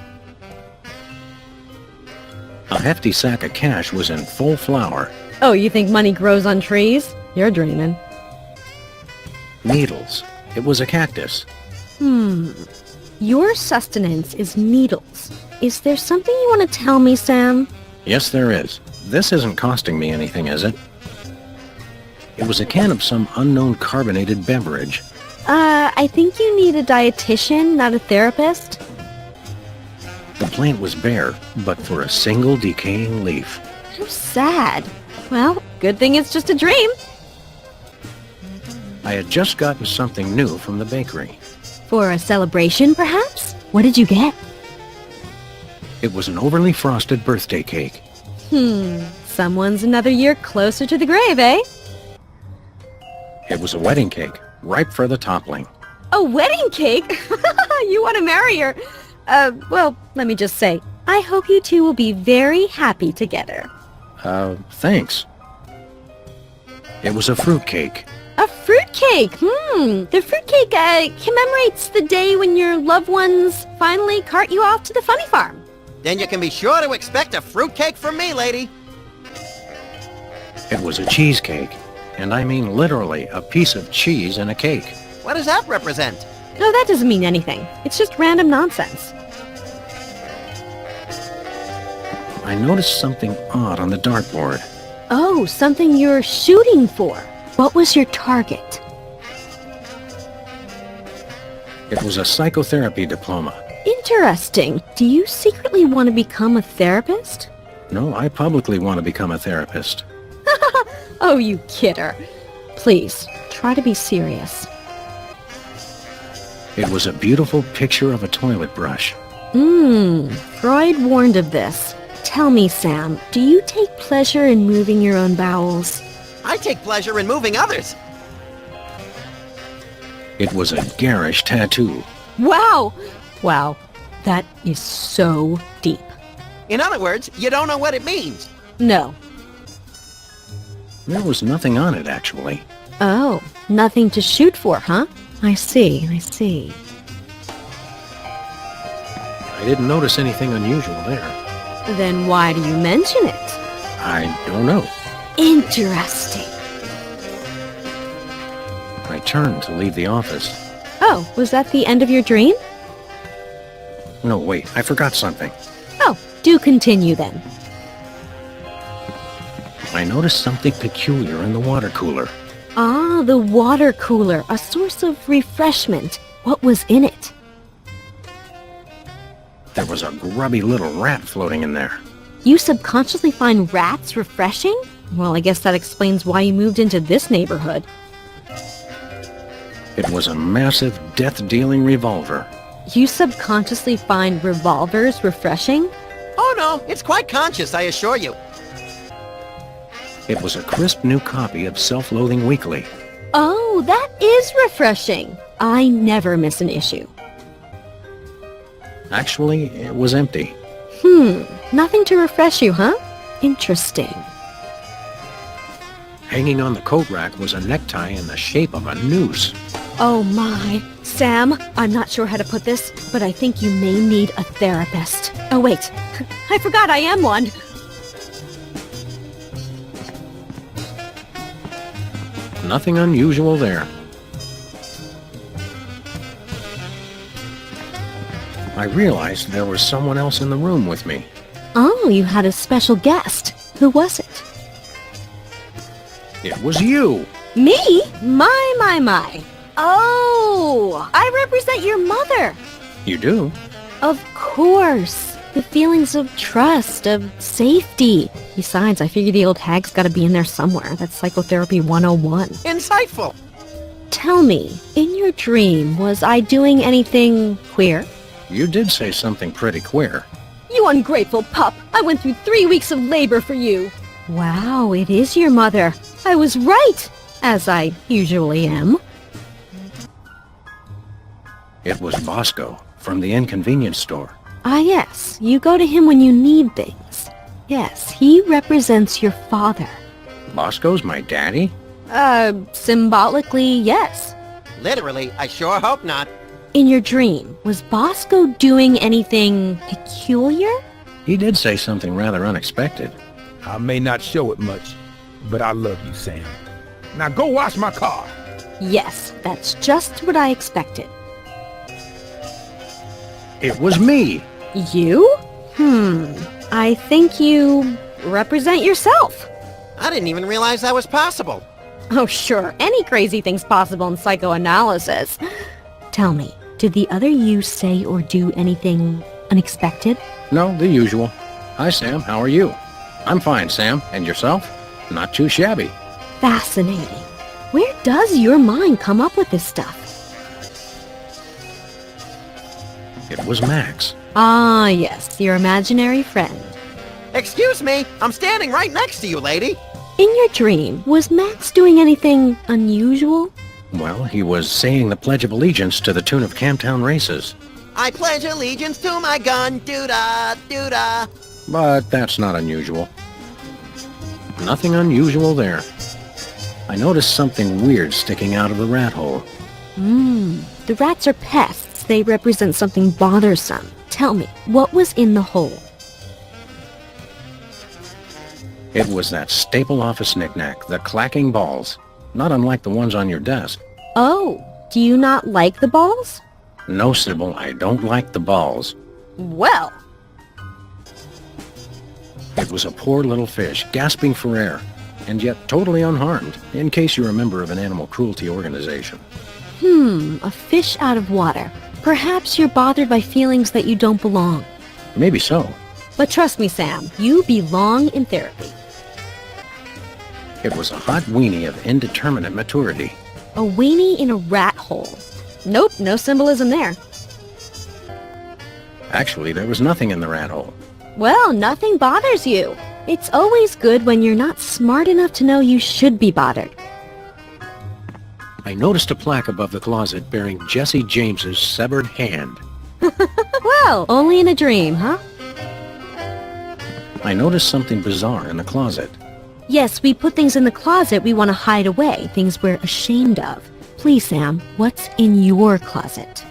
A hefty sack of cash was in full flower. Oh, you think money grows on trees? You're dreaming. Needles. It was a cactus. Your sustenance is needles. Is there something you want to tell me, Sam? Yes, there is. This isn't costing me anything, is it? It was a can of some unknown carbonated beverage. I think you need a dietitian, not a therapist. The plant was bare, but for a single decaying leaf. How sad. Well, good thing it's just a dream. I had just gotten something new from the bakery. For a celebration, perhaps? What did you get? It was an overly frosted birthday cake. Someone's another year closer to the grave, eh? It was a wedding cake, ripe for the toppling. A wedding cake? You want to marry her? Well, let me just say, I hope you two will be very happy together. Thanks. It was a fruit cake. A fruitcake! The fruitcake, commemorates the day when your loved ones finally cart you off to the funny farm. Then you can be sure to expect a fruitcake from me, lady. It was a cheesecake. And I mean literally a piece of cheese in a cake. What does that represent? No, that doesn't mean anything. It's just random nonsense. I noticed something odd on the dartboard. Oh, something you're shooting for. What was your target? It was a psychotherapy diploma. Interesting. Do you secretly want to become a therapist? No, I publicly want to become a therapist. Oh, you kidder. Please, try to be serious. It was a beautiful picture of a toilet brush. Freud warned of this. Tell me, Sam, do you take pleasure in moving your own bowels? I take pleasure in moving others. It was a garish tattoo. Wow! Wow, that is so deep. In other words, you don't know what it means. No. There was nothing on it, actually. Oh, nothing to shoot for, huh? I see. didn't notice anything unusual there. Then why do you mention it? I don't know. Interesting. I turned to leave the office. Oh, was that the end of your dream? No, wait, I forgot something. Oh, do continue then. I noticed something peculiar in the water cooler. Ah, the water cooler, a source of refreshment. What was in it? There was a grubby little rat floating in there. You subconsciously find rats refreshing? Well, I guess that explains why you moved into this neighborhood. It was a massive, death-dealing revolver. You subconsciously find revolvers refreshing? Oh no, it's quite conscious, I assure you. It was a crisp new copy of Self-Loathing Weekly. Oh, that is refreshing. I never miss an issue. Actually, it was empty. Nothing to refresh you, huh? Interesting. Hanging on the coat rack was a necktie in the shape of a noose. Oh my. Sam, I'm not sure how to put this, but I think you may need a therapist. Oh wait, I forgot I am one. Nothing unusual there. I realized there was someone else in the room with me. Oh, you had a special guest. Who was it? It was you! Me? My. Oh, I represent your mother. You do? Of course. The feelings of trust, of safety. Besides, I figure the old hag's gotta be in there somewhere. That's Psychotherapy 101. Insightful. Tell me, in your dream, was I doing anything queer? You did say something pretty queer. You ungrateful pup! I went through 3 weeks of labor for you! Wow, it is your mother. I was right! As I usually am. It was Bosco, from the inconvenience store. Ah yes, you go to him when you need things. Yes, he represents your father. Bosco's my daddy? Symbolically, yes. Literally, I sure hope not. In your dream, was Bosco doing anything peculiar? He did say something rather unexpected. I may not show it much, but I love you, Sam. Now go wash my car. Yes, that's just what I expected. It was me! You? I think you represent yourself. I didn't even realize that was possible. Oh sure, any crazy thing's possible in psychoanalysis. Tell me, did the other you say or do anything unexpected? No, the usual. Hi, Sam. How are you? I'm fine, Sam. And yourself? Not too shabby. Fascinating. Where does your mind come up with this stuff? It was Max. Ah, yes, your imaginary friend. Excuse me, I'm standing right next to you, lady. In your dream, was Max doing anything unusual? Well, he was saying the Pledge of Allegiance to the tune of Camptown Races. I pledge allegiance to my gun, doo-da, doo-da. But that's not unusual. Nothing unusual there. I noticed something weird sticking out of the rat hole. The rats are pests. They represent something bothersome. Tell me, what was in the hole? It was that staple office knick-knack, the clacking balls. Not unlike the ones on your desk. Oh, do you not like the balls? No, Sybil, I don't like the balls. Well. It was a poor little fish, gasping for air, and yet totally unharmed, in case you're a member of an animal cruelty organization. A fish out of water. Perhaps you're bothered by feelings that you don't belong. Maybe so. But trust me, Sam, you belong in therapy. It was a hot weenie of indeterminate maturity. A weenie in a rat hole. Nope, no symbolism there. Actually, there was nothing in the rat hole. Well, nothing bothers you. It's always good when you're not smart enough to know you should be bothered. I noticed a plaque above the closet bearing Jesse James's severed hand. Well, only in a dream, huh? I noticed something bizarre in the closet. Yes, we put things in the closet we want to hide away, things we're ashamed of. Please, Sam, what's in your closet?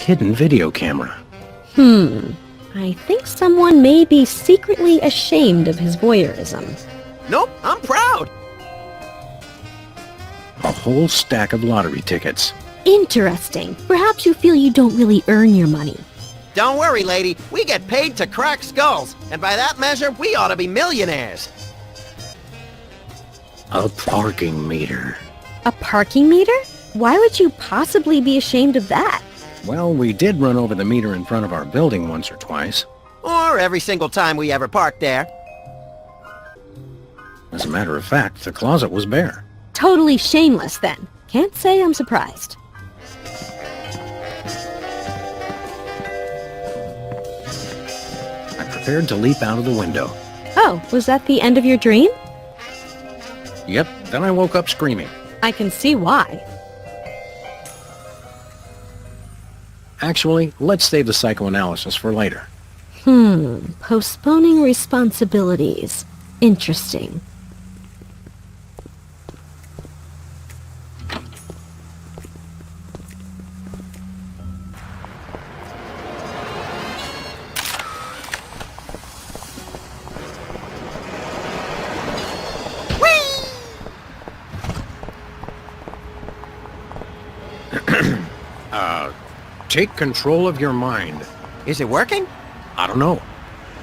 hidden video camera. I think someone may be secretly ashamed of his voyeurism. Nope, I'm proud. A whole stack of lottery tickets. Interesting. Perhaps you feel you don't really earn your money. Don't worry, lady. We get paid to crack skulls, and by that measure, we ought to be millionaires. A parking meter. A parking meter? Why would you possibly be ashamed of that? Well, we did run over the meter in front of our building once or twice. Or every single time we ever parked there. As a matter of fact, the closet was bare. Totally shameless, then. Can't say I'm surprised. I prepared to leap out of the window. Oh, was that the end of your dream? Yep, then I woke up screaming. I can see why. Actually, let's save the psychoanalysis for later. Postponing responsibilities. Interesting. Take control of your mind. Is it working? I don't know.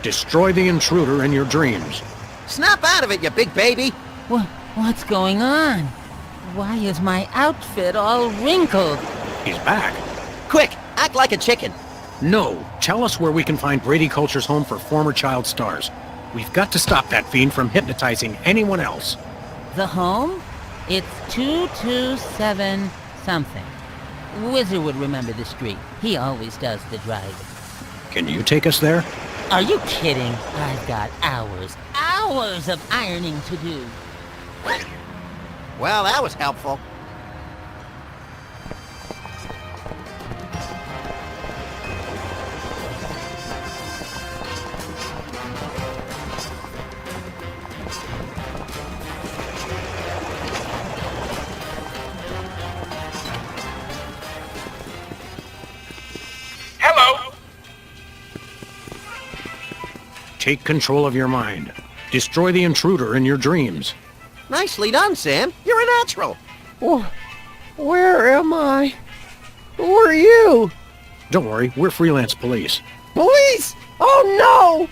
Destroy the intruder in your dreams. Snap out of it, you big baby. What's going on? Why is my outfit all wrinkled? He's back. Quick, act like a chicken. No, tell us where we can find Brady Culture's home for former child stars. We've got to stop that fiend from hypnotizing anyone else. The home? It's 227 something. Wizard would remember the street. He always does the driving. Can you take us there? Are you kidding? I've got hours of ironing to do. Well, that was helpful. Take control of your mind. Destroy the intruder in your dreams. Nicely done, Sam. You're a natural. Where am I? Who are you? Don't worry, we're Freelance Police. Police? Oh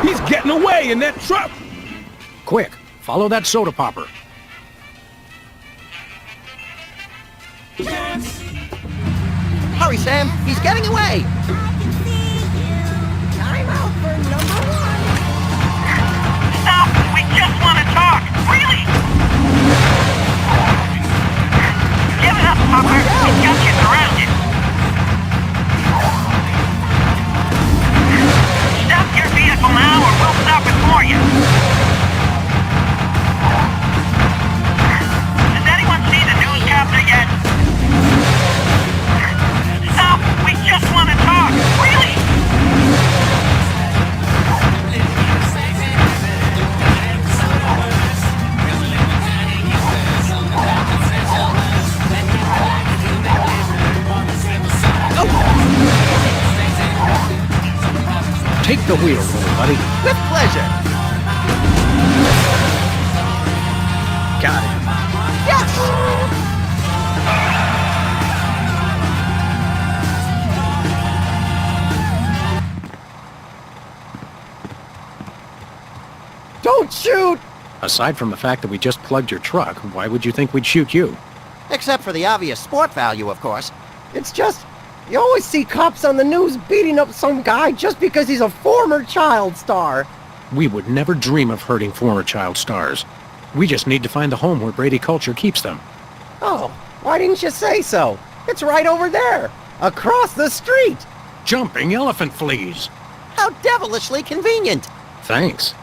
He's getting away in that truck! Quick, follow that soda popper. Hurry, Sam. He's getting away. Time out for number one. Stop! We just want to talk. Really? Give it up, Popper. We've got you surrounded. Stop your vehicle now or we'll stop it for you. Does anyone see the newscaster yet? Stop! We just want to talk! Really? Take the wheel, little buddy. With pleasure. Got it. Yes! Don't shoot! Aside from the fact that we just plugged your truck, why would you think we'd shoot you? Except for the obvious sport value, of course. It's just, you always see cops on the news beating up some guy just because he's a former child star. We would never dream of hurting former child stars. We just need to find the home where Brady Culture keeps them. Oh, why didn't you say so? It's right over there, across the street. Jumping elephant fleas. How devilishly convenient. Thanks.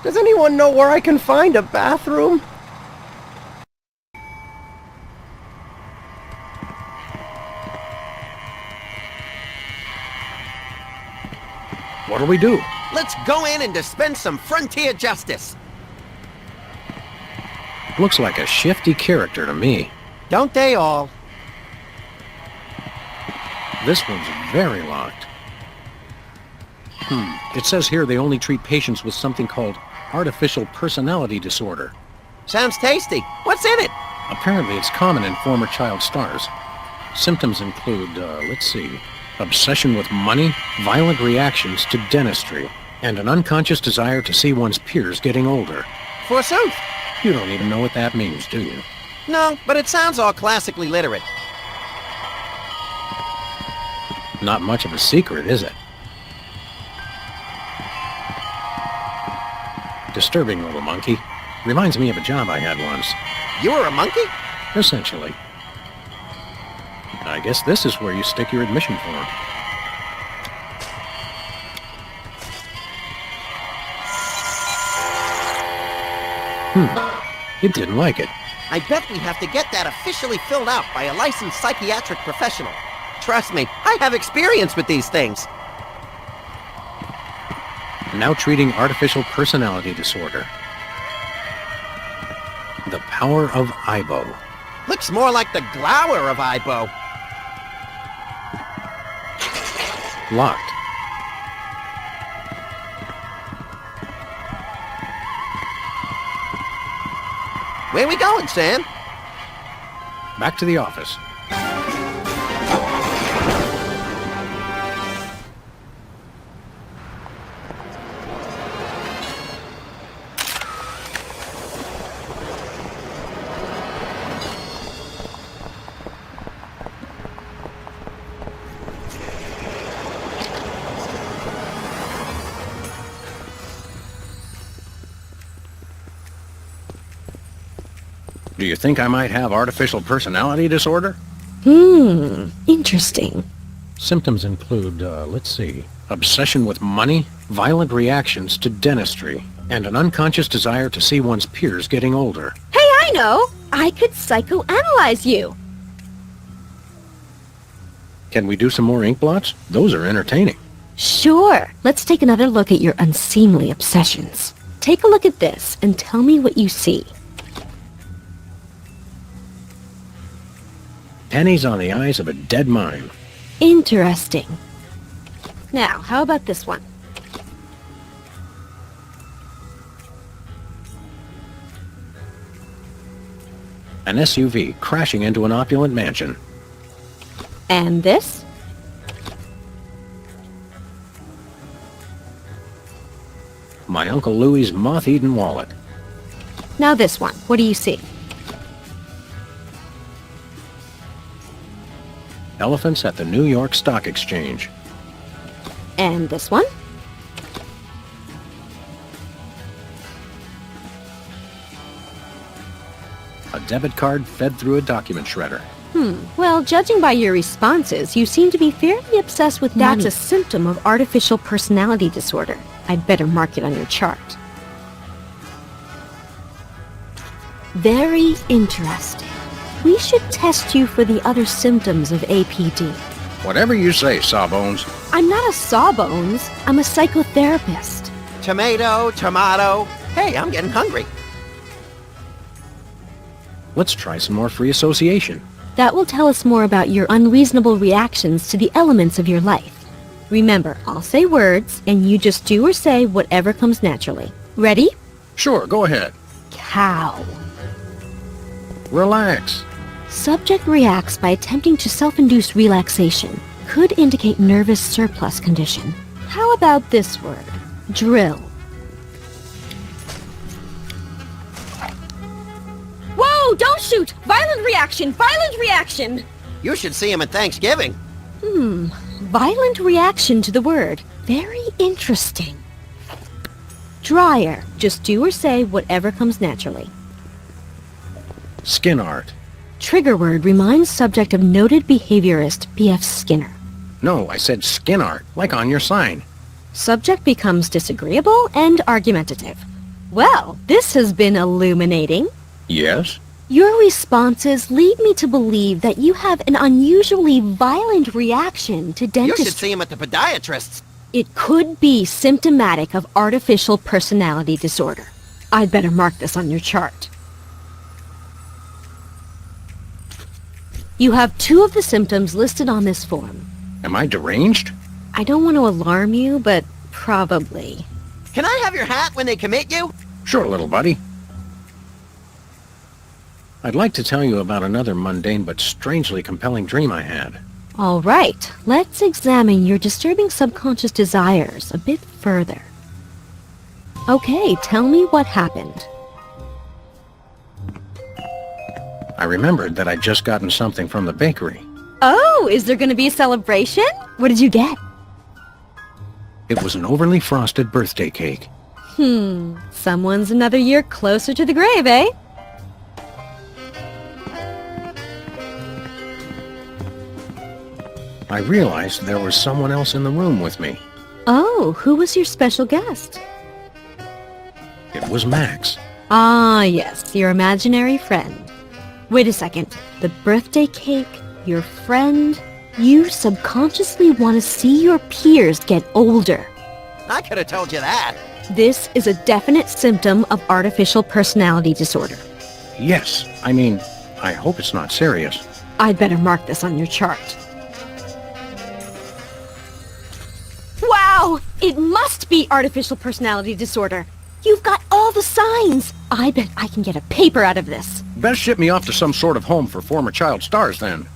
Does anyone know where I can find a bathroom? What'll we do? Let's go in and dispense some frontier justice. Looks like a shifty character to me. Don't they all? This one's very locked. It says here they only treat patients with something called artificial personality disorder. Sounds tasty. What's in it? Apparently it's common in former child stars. Symptoms include, obsession with money, violent reactions to dentistry, and an unconscious desire to see one's peers getting older. Forsooth. You don't even know what that means, do you? No, but it sounds all classically literate. Not much of a secret, is it? Disturbing little monkey. Reminds me of a job I had once. You were a monkey? Essentially. I guess this is where you stick your admission form. It didn't like it. I bet we have to get that officially filled out by a licensed psychiatric professional. Trust me, I have experience with these things. Now treating artificial personality disorder. The power of Ibo. Looks more like the glower of Ibo. Locked. Where we going, Sam? Back to the office. Do you think I might have artificial personality disorder? Interesting. Symptoms include, obsession with money, violent reactions to dentistry, and an unconscious desire to see one's peers getting older. Hey, I know! I could psychoanalyze you. Can we do some more ink blots? Those are entertaining. Sure. Let's take another look at your unseemly obsessions. Take a look at this and tell me what you see. Pennies on the eyes of a dead mine. Interesting. Now, how about this one? An SUV crashing into an opulent mansion. And this? My Uncle Louie's moth-eaten wallet. Now this one. What do you see? Elephants at the New York Stock Exchange. And this one? A debit card fed through a document shredder. Well, judging by your responses, you seem to be fairly obsessed with money. That's a symptom of artificial personality disorder. I'd better mark it on your chart. Very interesting. We should test you for the other symptoms of APD. Whatever you say, Sawbones. I'm not a sawbones. I'm a psychotherapist. Tomato, tomato. Hey, I'm getting hungry. Let's try some more free association. That will tell us more about your unreasonable reactions to the elements of your life. Remember, I'll say words, and you just do or say whatever comes naturally. Ready? Sure, go ahead. Cow. Relax. Subject reacts by attempting to self-induce relaxation. Could indicate nervous surplus condition. How about this word? Drill. Whoa! Don't shoot! Violent reaction! Violent reaction! You should see him at Thanksgiving. Violent reaction to the word. Very interesting. Dryer. Just do or say whatever comes naturally. Skin art. Trigger word reminds subject of noted behaviorist B.F. Skinner. No, I said skin art, like on your sign. Subject becomes disagreeable and argumentative. Well, this has been illuminating. Yes? Your responses lead me to believe that you have an unusually violent reaction to You dentistry. should see him at the podiatrist's. It could be symptomatic of artificial personality disorder. I'd better mark this on your chart. You have 2 of the symptoms listed on this form. Am I deranged? I don't want to alarm you, but probably. Can I have your hat when they commit you? Sure, little buddy. I'd like to tell you about another mundane but strangely compelling dream I had. All right, let's examine your disturbing subconscious desires a bit further. Okay, tell me what happened. I remembered that I'd just gotten something from the bakery. Oh, is there going to be a celebration? What did you get? It was an overly frosted birthday cake. Someone's another year closer to the grave, eh? I realized there was someone else in the room with me. Oh, who was your special guest? It was Max. Ah, yes, your imaginary friend. Wait a second. The birthday cake, your friend. You subconsciously want to see your peers get older. I could have told you that. This is a definite symptom of artificial personality disorder. Yes, I hope it's not serious. I'd better mark this on your chart. Wow! It must be artificial personality disorder. You've got all the signs. I bet I can get a paper out of this. Best ship me off to some sort of home for former child stars, then.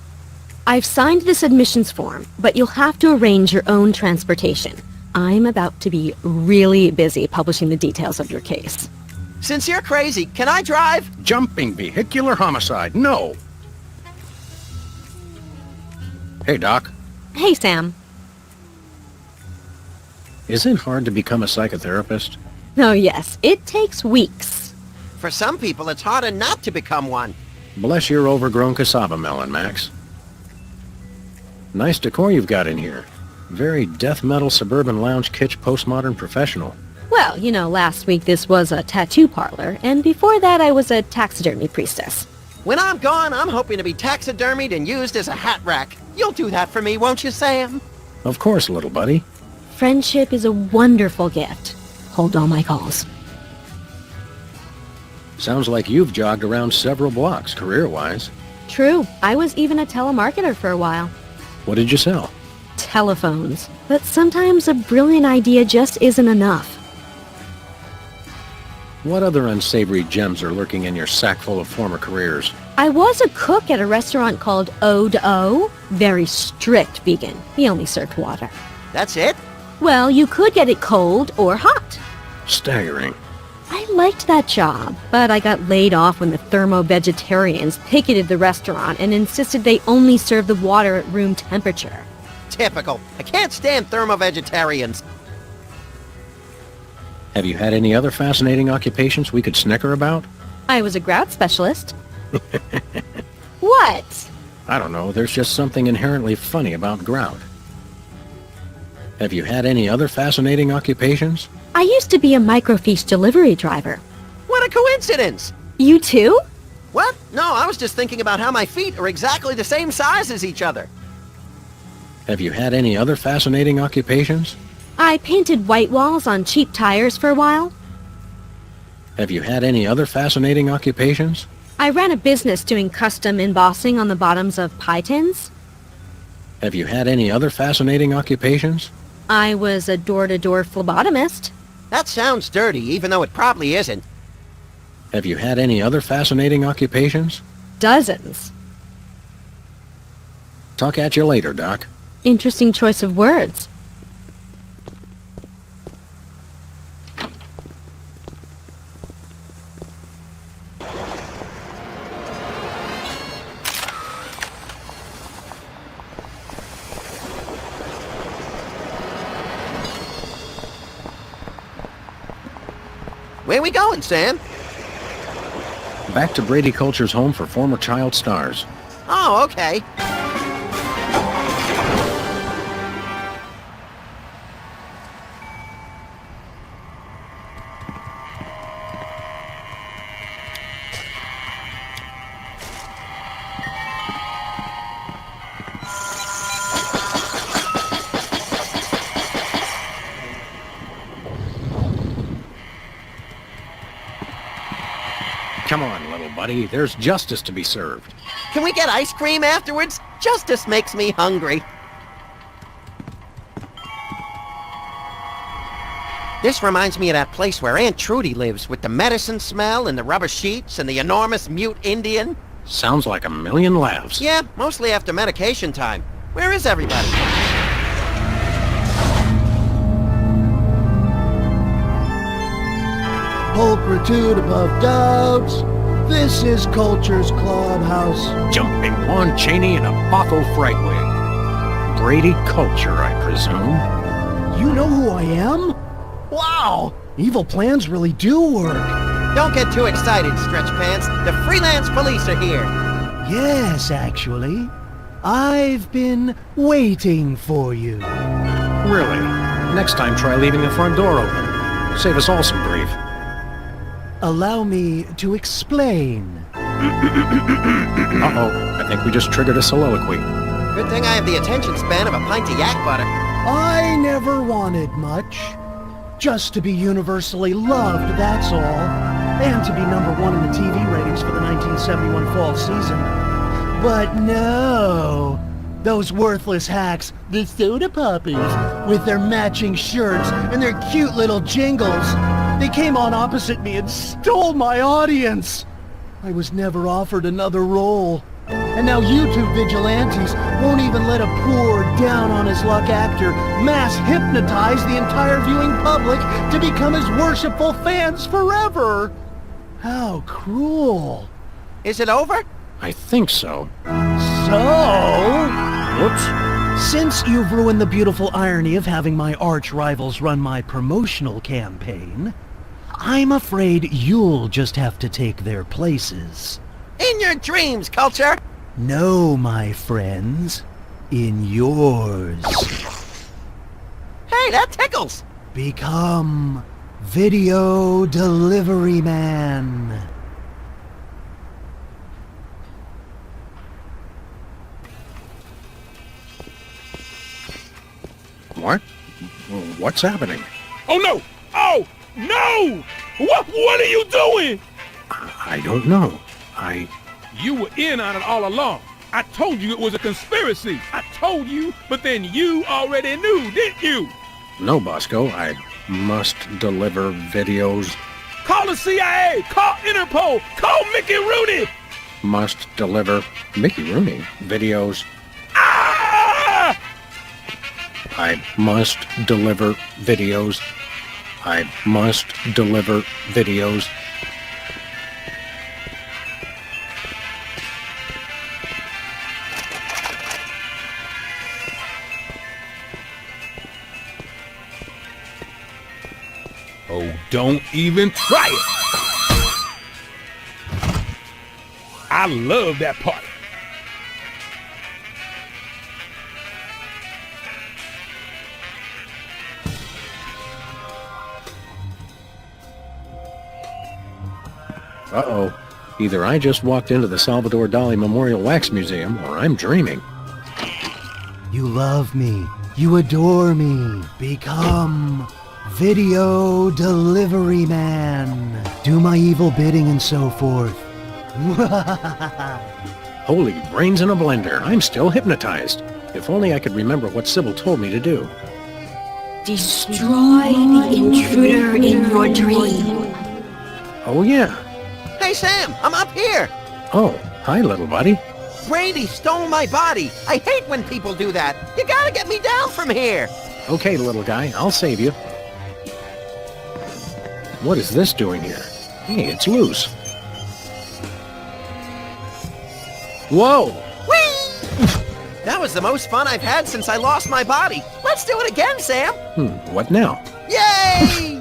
I've signed this admissions form, but you'll have to arrange your own transportation. I'm about to be really busy publishing the details of your case. Since you're crazy, can I drive? Jumping vehicular homicide, no! Hey, Doc. Hey, Sam. Is it hard to become a psychotherapist? Oh, yes. It takes weeks. For some people, it's harder not to become one. Bless your overgrown cassava melon, Max. Nice decor you've got in here. Very death metal suburban lounge kitsch postmodern professional. Well, last week this was a tattoo parlor, and before that I was a taxidermy priestess. When I'm gone, I'm hoping to be taxidermied and used as a hat rack. You'll do that for me, won't you, Sam? Of course, little buddy. Friendship is a wonderful gift. Hold all my calls. Sounds like you've jogged around several blocks, career-wise. True. I was even a telemarketer for a while. What did you sell? Telephones. But sometimes a brilliant idea just isn't enough. What other unsavory gems are lurking in your sack full of former careers? I was a cook at a restaurant called O. Very strict vegan. We only served water. That's it? Well, you could get it cold or hot. Staggering. I liked that job, but I got laid off when the thermo-vegetarians picketed the restaurant and insisted they only serve the water at room temperature. Typical. I can't stand thermo-vegetarians. Have you had any other fascinating occupations we could snicker about? I was a grout specialist. What? I don't know, there's just something inherently funny about grout. Have you had any other fascinating occupations? I used to be a microfiche delivery driver. What a coincidence! You too? What? No, I was just thinking about how my feet are exactly the same size as each other. Have you had any other fascinating occupations? I painted white walls on cheap tires for a while. Have you had any other fascinating occupations? I ran a business doing custom embossing on the bottoms of pie tins. Have you had any other fascinating occupations? I was a door-to-door phlebotomist. That sounds dirty, even though it probably isn't. Have you had any other fascinating occupations? Dozens. Talk at you later, Doc. Interesting choice of words. Where we going, Sam? Back to Brady Culture's home for former child stars. Oh, okay. Come on, little buddy. There's justice to be served. Can we get ice cream afterwards? Justice makes me hungry. This reminds me of that place where Aunt Trudy lives, with the medicine smell and the rubber sheets and the enormous mute Indian. Sounds like a million laughs. Yeah, mostly after medication time. Where is everybody? Pulchritude above doubts. This is Culture's Clubhouse. Jumping Lon Chaney in a Bothell Frightwig. Brady Culture, I presume. You know who I am? Wow! Evil plans really do work. Don't get too excited, Stretch Pants. The Freelance Police are here. Yes, actually. I've been waiting for you. Really? Next time try leaving the front door open. Save us all some grief. Allow me to explain. Uh-oh, I think we just triggered a soliloquy. Good thing I have the attention span of a pint of yak butter. I never wanted much. Just to be universally loved, that's all. And to be #1 in the TV ratings for the 1971 fall season. But no! Those worthless hacks, the soda poppies, with their matching shirts and their cute little jingles, they came on opposite me and stole my audience. I was never offered another role. And now YouTube vigilantes won't even let a poor, down-on-his-luck actor mass hypnotize the entire viewing public to become his worshipful fans forever. How cruel. Is it over? I think so. So... Whoops. Since you've ruined the beautiful irony of having my arch-rivals run my promotional campaign, I'm afraid you'll just have to take their places. In your dreams, Culture! No, my friends. In yours. Hey, that tickles! Become Video Delivery Man. What? What's happening? Oh, no! Oh, no! What are you doing? I don't know. You were in on it all along. I told you it was a conspiracy. I told you, but then you already knew, didn't you? No, Bosco. I must deliver videos. Call the CIA! Call Interpol! Call Mickey Rooney! Must deliver Mickey Rooney videos. Ah! I must deliver videos. I must deliver videos. Oh, don't even try it! I love that part. Uh-oh. Either I just walked into the Salvador Dali Memorial Wax Museum, or I'm dreaming. You love me. You adore me. Become Video Delivery Man. Do my evil bidding and so forth. Holy brains in a blender. I'm still hypnotized. If only I could remember what Sybil told me to do. Destroy the intruder in your dream. Oh, yeah. Hey, Sam, I'm up here! Oh, hi, little buddy. Brady stole my body! I hate when people do that! You gotta get me down from here! Okay, little guy, I'll save you. What is this doing here? Hey, it's loose. Whoa! Whee! That was the most fun I've had since I lost my body. Let's do it again, Sam! What now? Yay!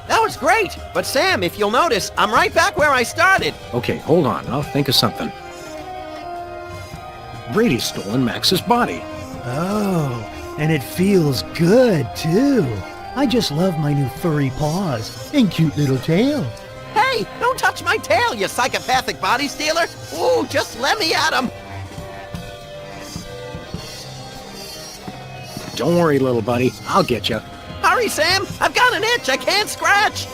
That was great! But Sam, if you'll notice, I'm right back where I started. Okay, hold on. I'll think of something. Brady's stolen Max's body. Oh, and it feels good, too. I just love my new furry paws and cute little tail. Hey, don't touch my tail, you psychopathic body stealer! Ooh, just let me at him! Don't worry, little buddy. I'll get you. Hurry, Sam! I've got an itch I can't scratch!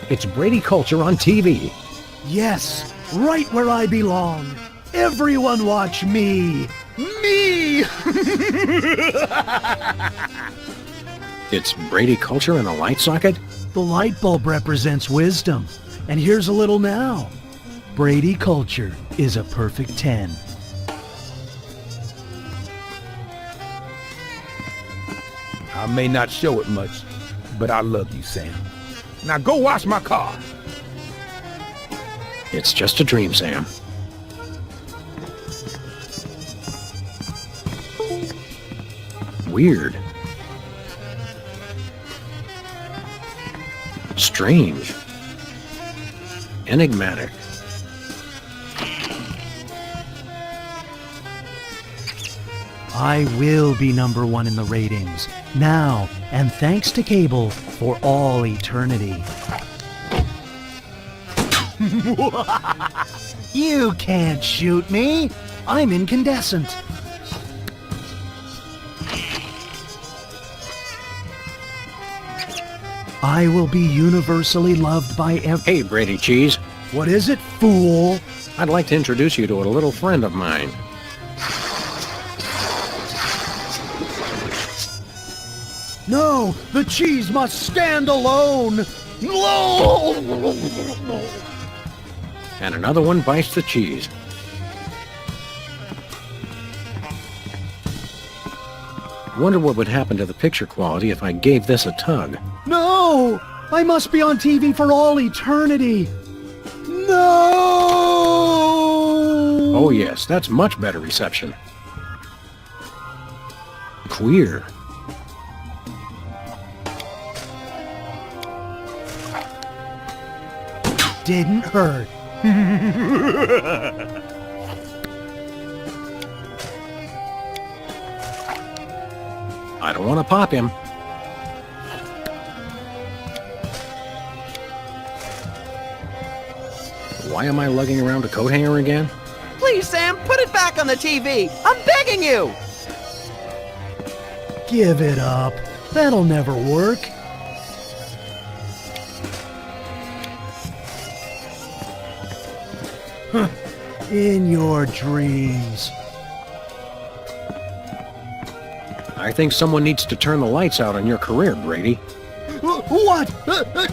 It's Brady Culture on TV. Yes, right where I belong. Everyone watch me. Me! It's Brady Culture in a light socket? The light bulb represents wisdom. And here's a little now. Brady Culture is a perfect 10. I may not show it much, but I love you, Sam. Now go wash my car. It's just a dream, Sam. Weird. Strange. Enigmatic. I will be number one in the ratings. Now, and thanks to cable for all eternity. You can't shoot me. I'm incandescent. I will be universally loved by Hey, Brady Cheese. What is it, fool? I'd like to introduce you to a little friend of mine. No, the cheese must stand alone. No! And another one bites the cheese. Wonder what would happen to the picture quality if I gave this a tug. No! I must be on TV for all eternity. No! Oh yes, that's much better reception. Queer. Didn't hurt. I don't want to pop him. Why am I lugging around a coat hanger again? Please, Sam, put it back on the TV. I'm begging you. Give it up. That'll never work. In your dreams. I think someone needs to turn the lights out on your career, Brady. What?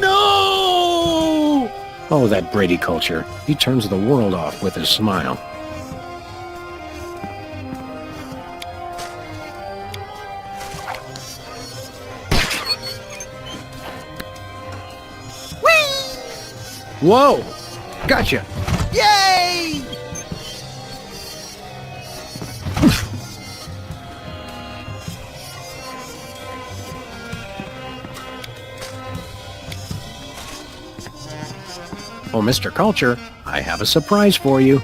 No! Oh, that Brady culture. He turns the world off with his smile. Whee! Whoa! Gotcha! Yay! Oh, Mr. Culture, I have a surprise for you.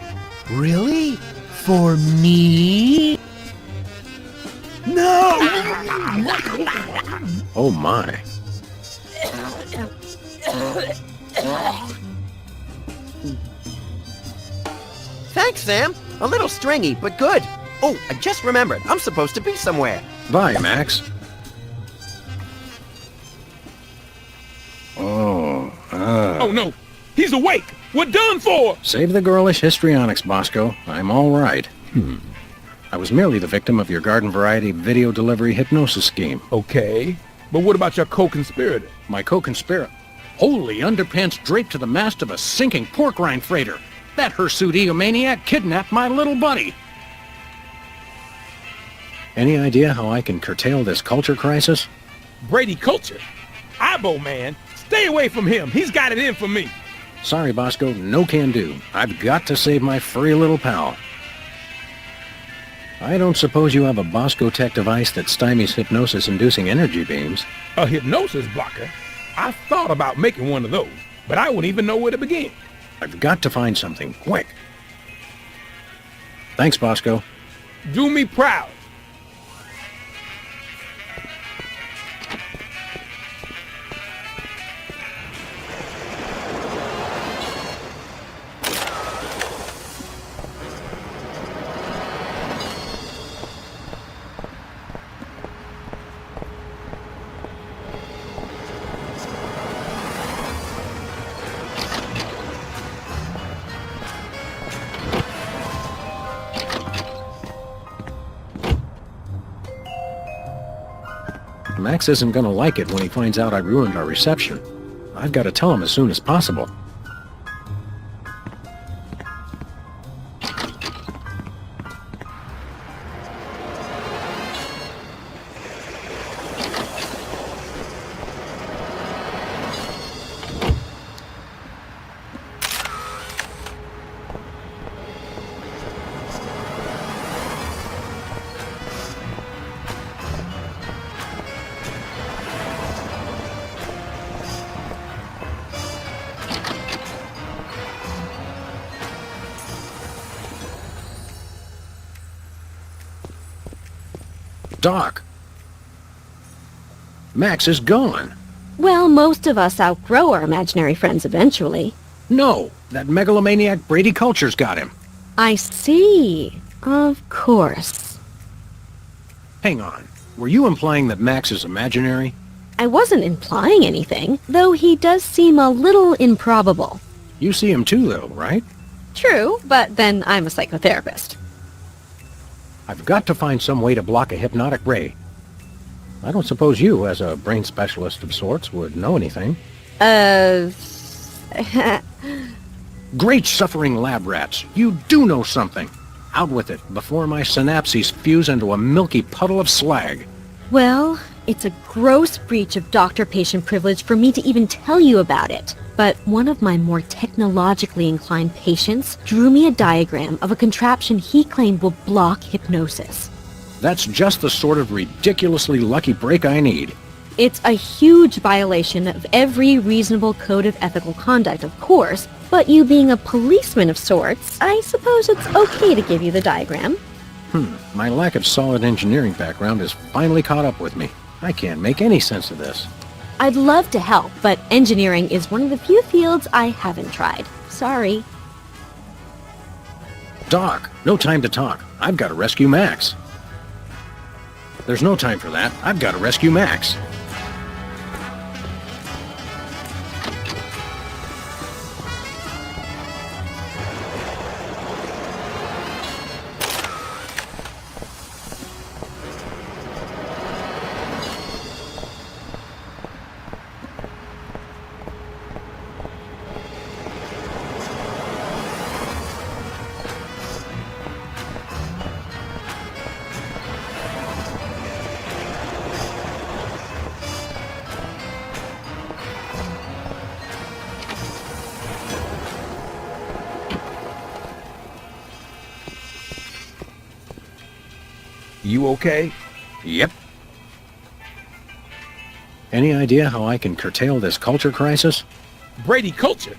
Really? For me? No! Oh, my. Thanks, Sam. A little stringy, but good. Oh, I just remembered. I'm supposed to be somewhere. Bye, Max. Oh no, he's awake. We're done for. Save the girlish histrionics, Bosco. I'm all right. I was merely the victim of your garden variety video delivery hypnosis scheme. Okay, but what about your co-conspirator? My co-conspirator? Holy underpants draped to the mast of a sinking pork rind freighter. That hirsute egomaniac kidnapped my little buddy. Any idea how I can curtail this culture crisis? Brady Culture. Ibo, man. Stay away from him. He's got it in for me. Sorry, Bosco, no can do. I've got to save my furry little pal. I don't suppose you have a Bosco Tech device that stymies hypnosis-inducing energy beams. A hypnosis blocker? I thought about making one of those, but I wouldn't even know where to begin. I've got to find something, quick. Thanks, Bosco. Do me proud. Max isn't gonna like it when he finds out I ruined our reception. I've got to tell him as soon as possible. Doc! Max is gone. Well, most of us outgrow our imaginary friends eventually. No, that megalomaniac Brady Culture's got him. I see. Of course. Hang on. Were you implying that Max is imaginary? I wasn't implying anything, though he does seem a little improbable. You see him too, though, right? True, but then I'm a psychotherapist. I've got to find some way to block a hypnotic ray. I don't suppose you, as a brain specialist of sorts, would know anything. Great suffering lab rats. You do know something. Out with it, before my synapses fuse into a milky puddle of slag. Well, it's a gross breach of doctor-patient privilege for me to even tell you about it. But one of my more technologically inclined patients drew me a diagram of a contraption he claimed will block hypnosis. That's just the sort of ridiculously lucky break I need. It's a huge violation of every reasonable code of ethical conduct, of course, but you being a policeman of sorts, I suppose it's okay to give you the diagram. My lack of solid engineering background has finally caught up with me. I can't make any sense of this. I'd love to help, but engineering is one of the few fields I haven't tried. Sorry. Doc, no time to talk. I've got to rescue Max. There's no time for that. I've got to rescue Max. You okay? Yep. Any idea how I can curtail this culture crisis? Brady Culture?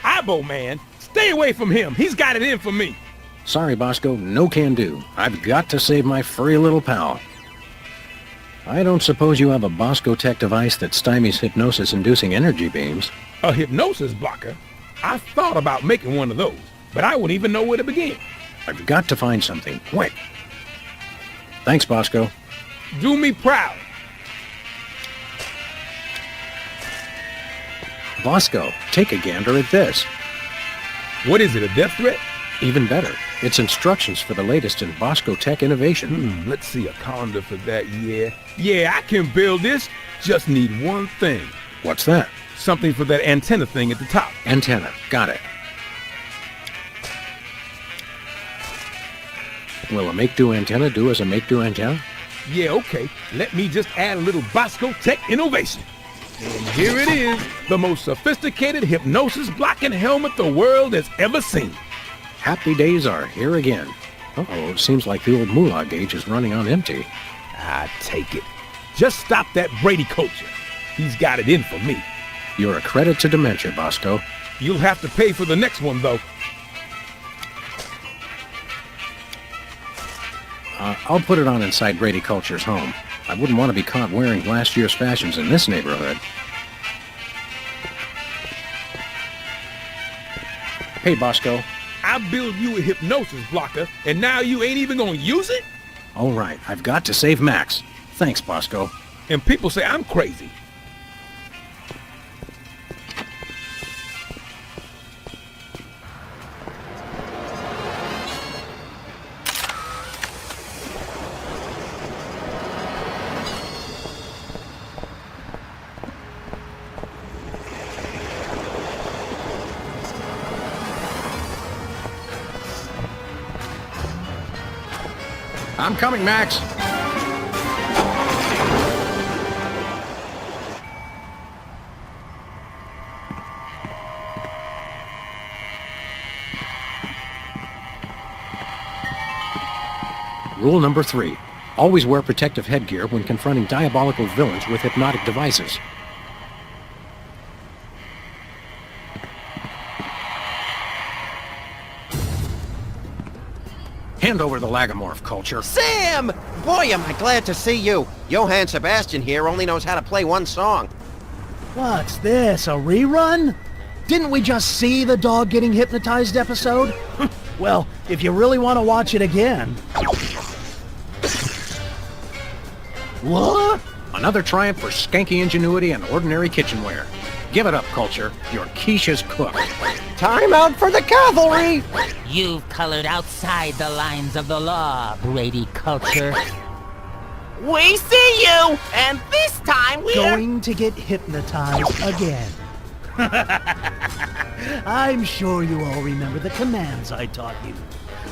Ibo, man. Stay away from him. He's got it in for me. Sorry, Bosco, no can do. I've got to save my furry little pal. I don't suppose you have a Bosco Tech device that stymies hypnosis-inducing energy beams. A hypnosis blocker? I thought about making one of those, but I wouldn't even know where to begin. I've got to find something, quick. Thanks, Bosco. Do me proud. Bosco, take a gander at this. What is it, a death threat? Even better. It's instructions for the latest in Bosco Tech innovation. Let's see, a calendar for that, yeah. Yeah, I can build this. Just need one thing. What's that? Something for that antenna thing at the top. Antenna. Got it. Will a make-do antenna do as a make-do antenna? Yeah, okay. Let me just add a little Bosco Tech innovation. And here it is, the most sophisticated hypnosis-blocking helmet the world has ever seen. Happy days are here again. Uh-oh, seems like the old moolah gauge is running on empty. I take it. Just stop that Brady Culture. He's got it in for me. You're a credit to dementia, Bosco. You'll have to pay for the next one, though. I'll put it on inside Brady Culture's home. I wouldn't want to be caught wearing last year's fashions in this neighborhood. Hey, Bosco. I built you a hypnosis blocker, and now you ain't even gonna use it? All right, I've got to save Max. Thanks, Bosco. And people say I'm crazy. I'm coming, Max. Rule number 3. Always wear protective headgear when confronting diabolical villains with hypnotic devices. Hand over the lagomorph, Culture. Sam! Boy, am I glad to see you. Johann Sebastian here only knows how to play one song. What's this, a rerun? Didn't we just see the dog getting hypnotized episode? Well, if you really want to watch it again... What? Another triumph for skanky ingenuity and ordinary kitchenware. Give it up, Culture. Your quiche is cooked. Time out for the cavalry! You've colored outside the lines of the law, Brady Culture. We see you, and this time we're... Going to get hypnotized again. I'm sure you all remember the commands I taught you.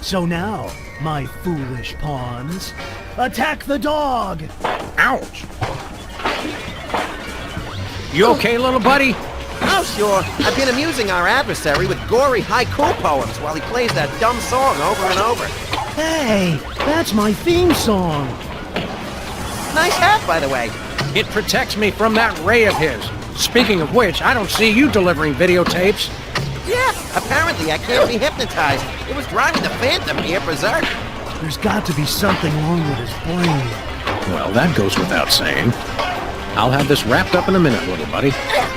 So now, my foolish pawns, attack the dog! Ouch! You okay, little buddy? Oh, sure. I've been amusing our adversary with gory haiku poems while he plays that dumb song over and over. Hey, that's my theme song. Nice hat, by the way. It protects me from that ray of his. Speaking of which, I don't see you delivering videotapes. Yeah, apparently I can't be hypnotized. It was driving the Phantom near berserk. There's got to be something wrong with his brain. Well, that goes without saying. I'll have this wrapped up in a minute, little buddy.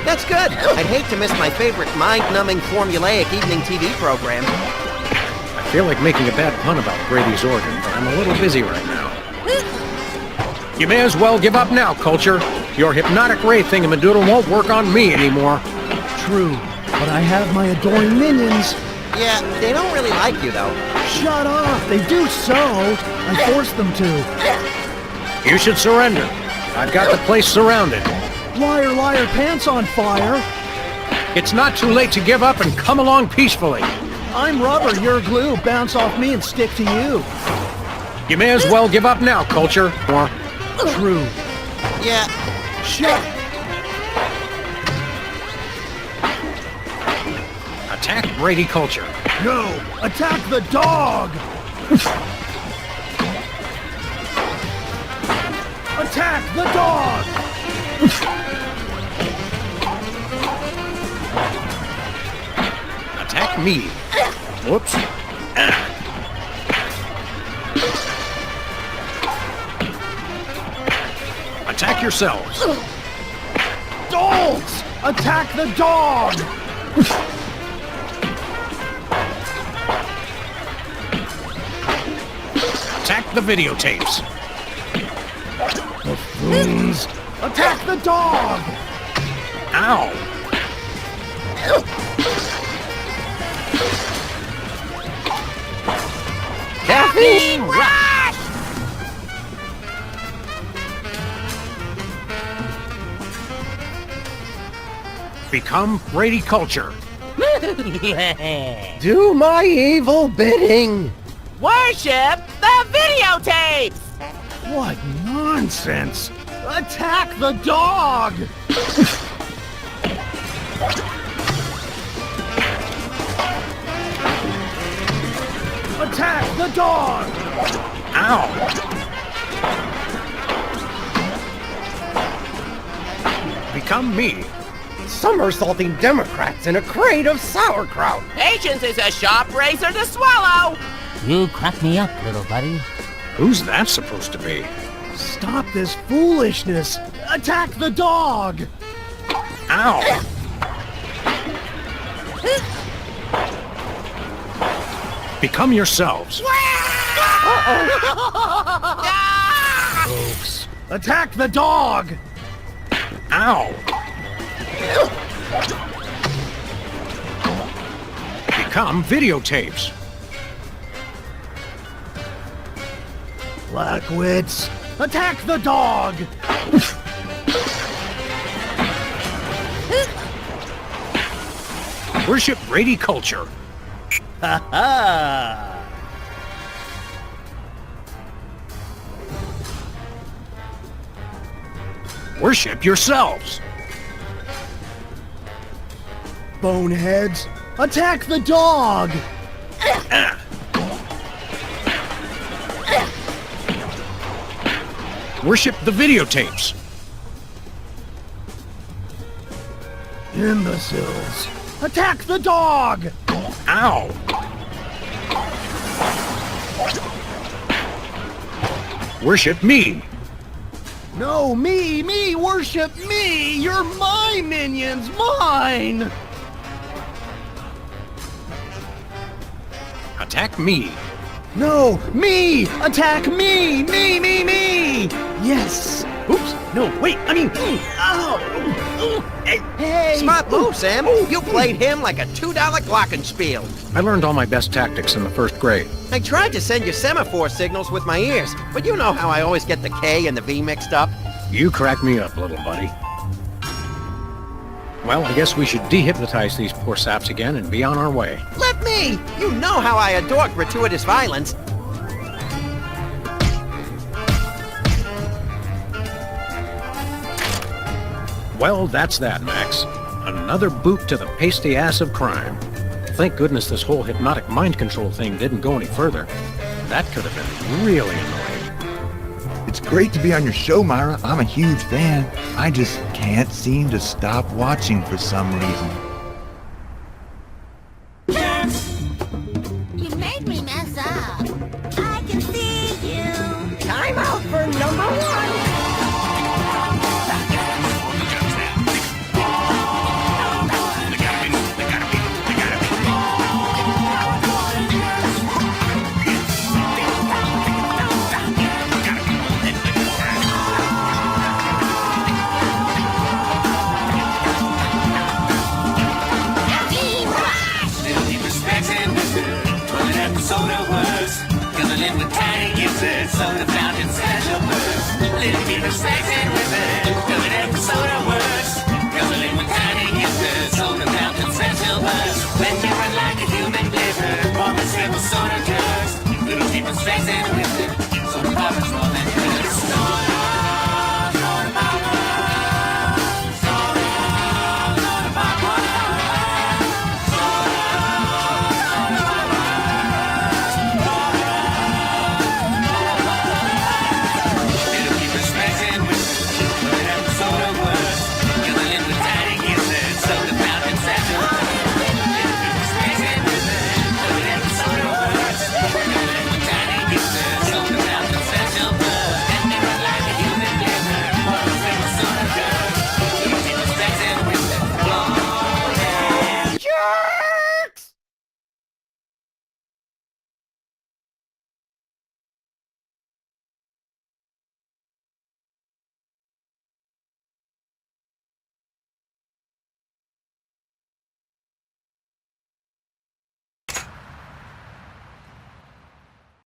That's good. I'd hate to miss my favorite mind-numbing formulaic evening TV program. I feel like making a bad pun about Brady's organ, but I'm a little busy right now. You may as well give up now, Culture. Your hypnotic ray thingamadoodle won't work on me anymore. True, but I have my adoring minions. Yeah, they don't really like you, though. Shut up! They do so! I forced them to. You should surrender. I've got the place surrounded. Liar, liar, pants on fire! It's not too late to give up and come along peacefully. I'm rubber, you're glue. Bounce off me and stick to you. You may as well give up now, Culture, or... True. Yeah. Shut. Attack Brady Culture. No! Attack the dog! Attack the dog! Attack me. Whoops. Attack yourselves. Dolls! Attack the dog! Attack the videotapes. Buffoons! Attack the dog! Ow! Caffeine rush! Become Brady Culture. Do my evil bidding! Worship the videotapes! What nonsense! Attack the dog! Attack the dog! Ow! Become me. Somersaulting Democrats in a crate of sauerkraut! Patience is a sharp razor to swallow! You crack me up, little buddy. Who's that supposed to be? Stop this foolishness! Attack the dog! Ow! Become yourselves. Folks, attack the dog! Ow! Become videotapes. Blackwits, attack the dog! Worship Brady Culture. Ha ha! Worship yourselves. Boneheads, attack the dog! Worship the videotapes. Imbeciles, attack the dog! Ow! Worship me. No, me, worship me! You're my minions, mine! Attack me. No, me! Attack me! Me! Yes! Oops, no, wait, I mean, hey! Smart move, Sam. You played him like a $2 glockenspiel. I learned all my best tactics in the first grade. I tried to send you semaphore signals with my ears, but you know how I always get the K and the V mixed up. You crack me up, little buddy. Well, I guess we should dehypnotize these poor saps again and be on our way. Let me! You know how I adore gratuitous violence. Well, that's that, Max. Another boot to the pasty ass of crime. Thank goodness this whole hypnotic mind control thing didn't go any further. That could have been really annoying. It's great to be on your show, Myra. I'm a huge fan. I just can't seem to stop watching for some reason. You made me mess up. I can see you. Time out for number 1. Soda fountain special boost. Little bit of sex and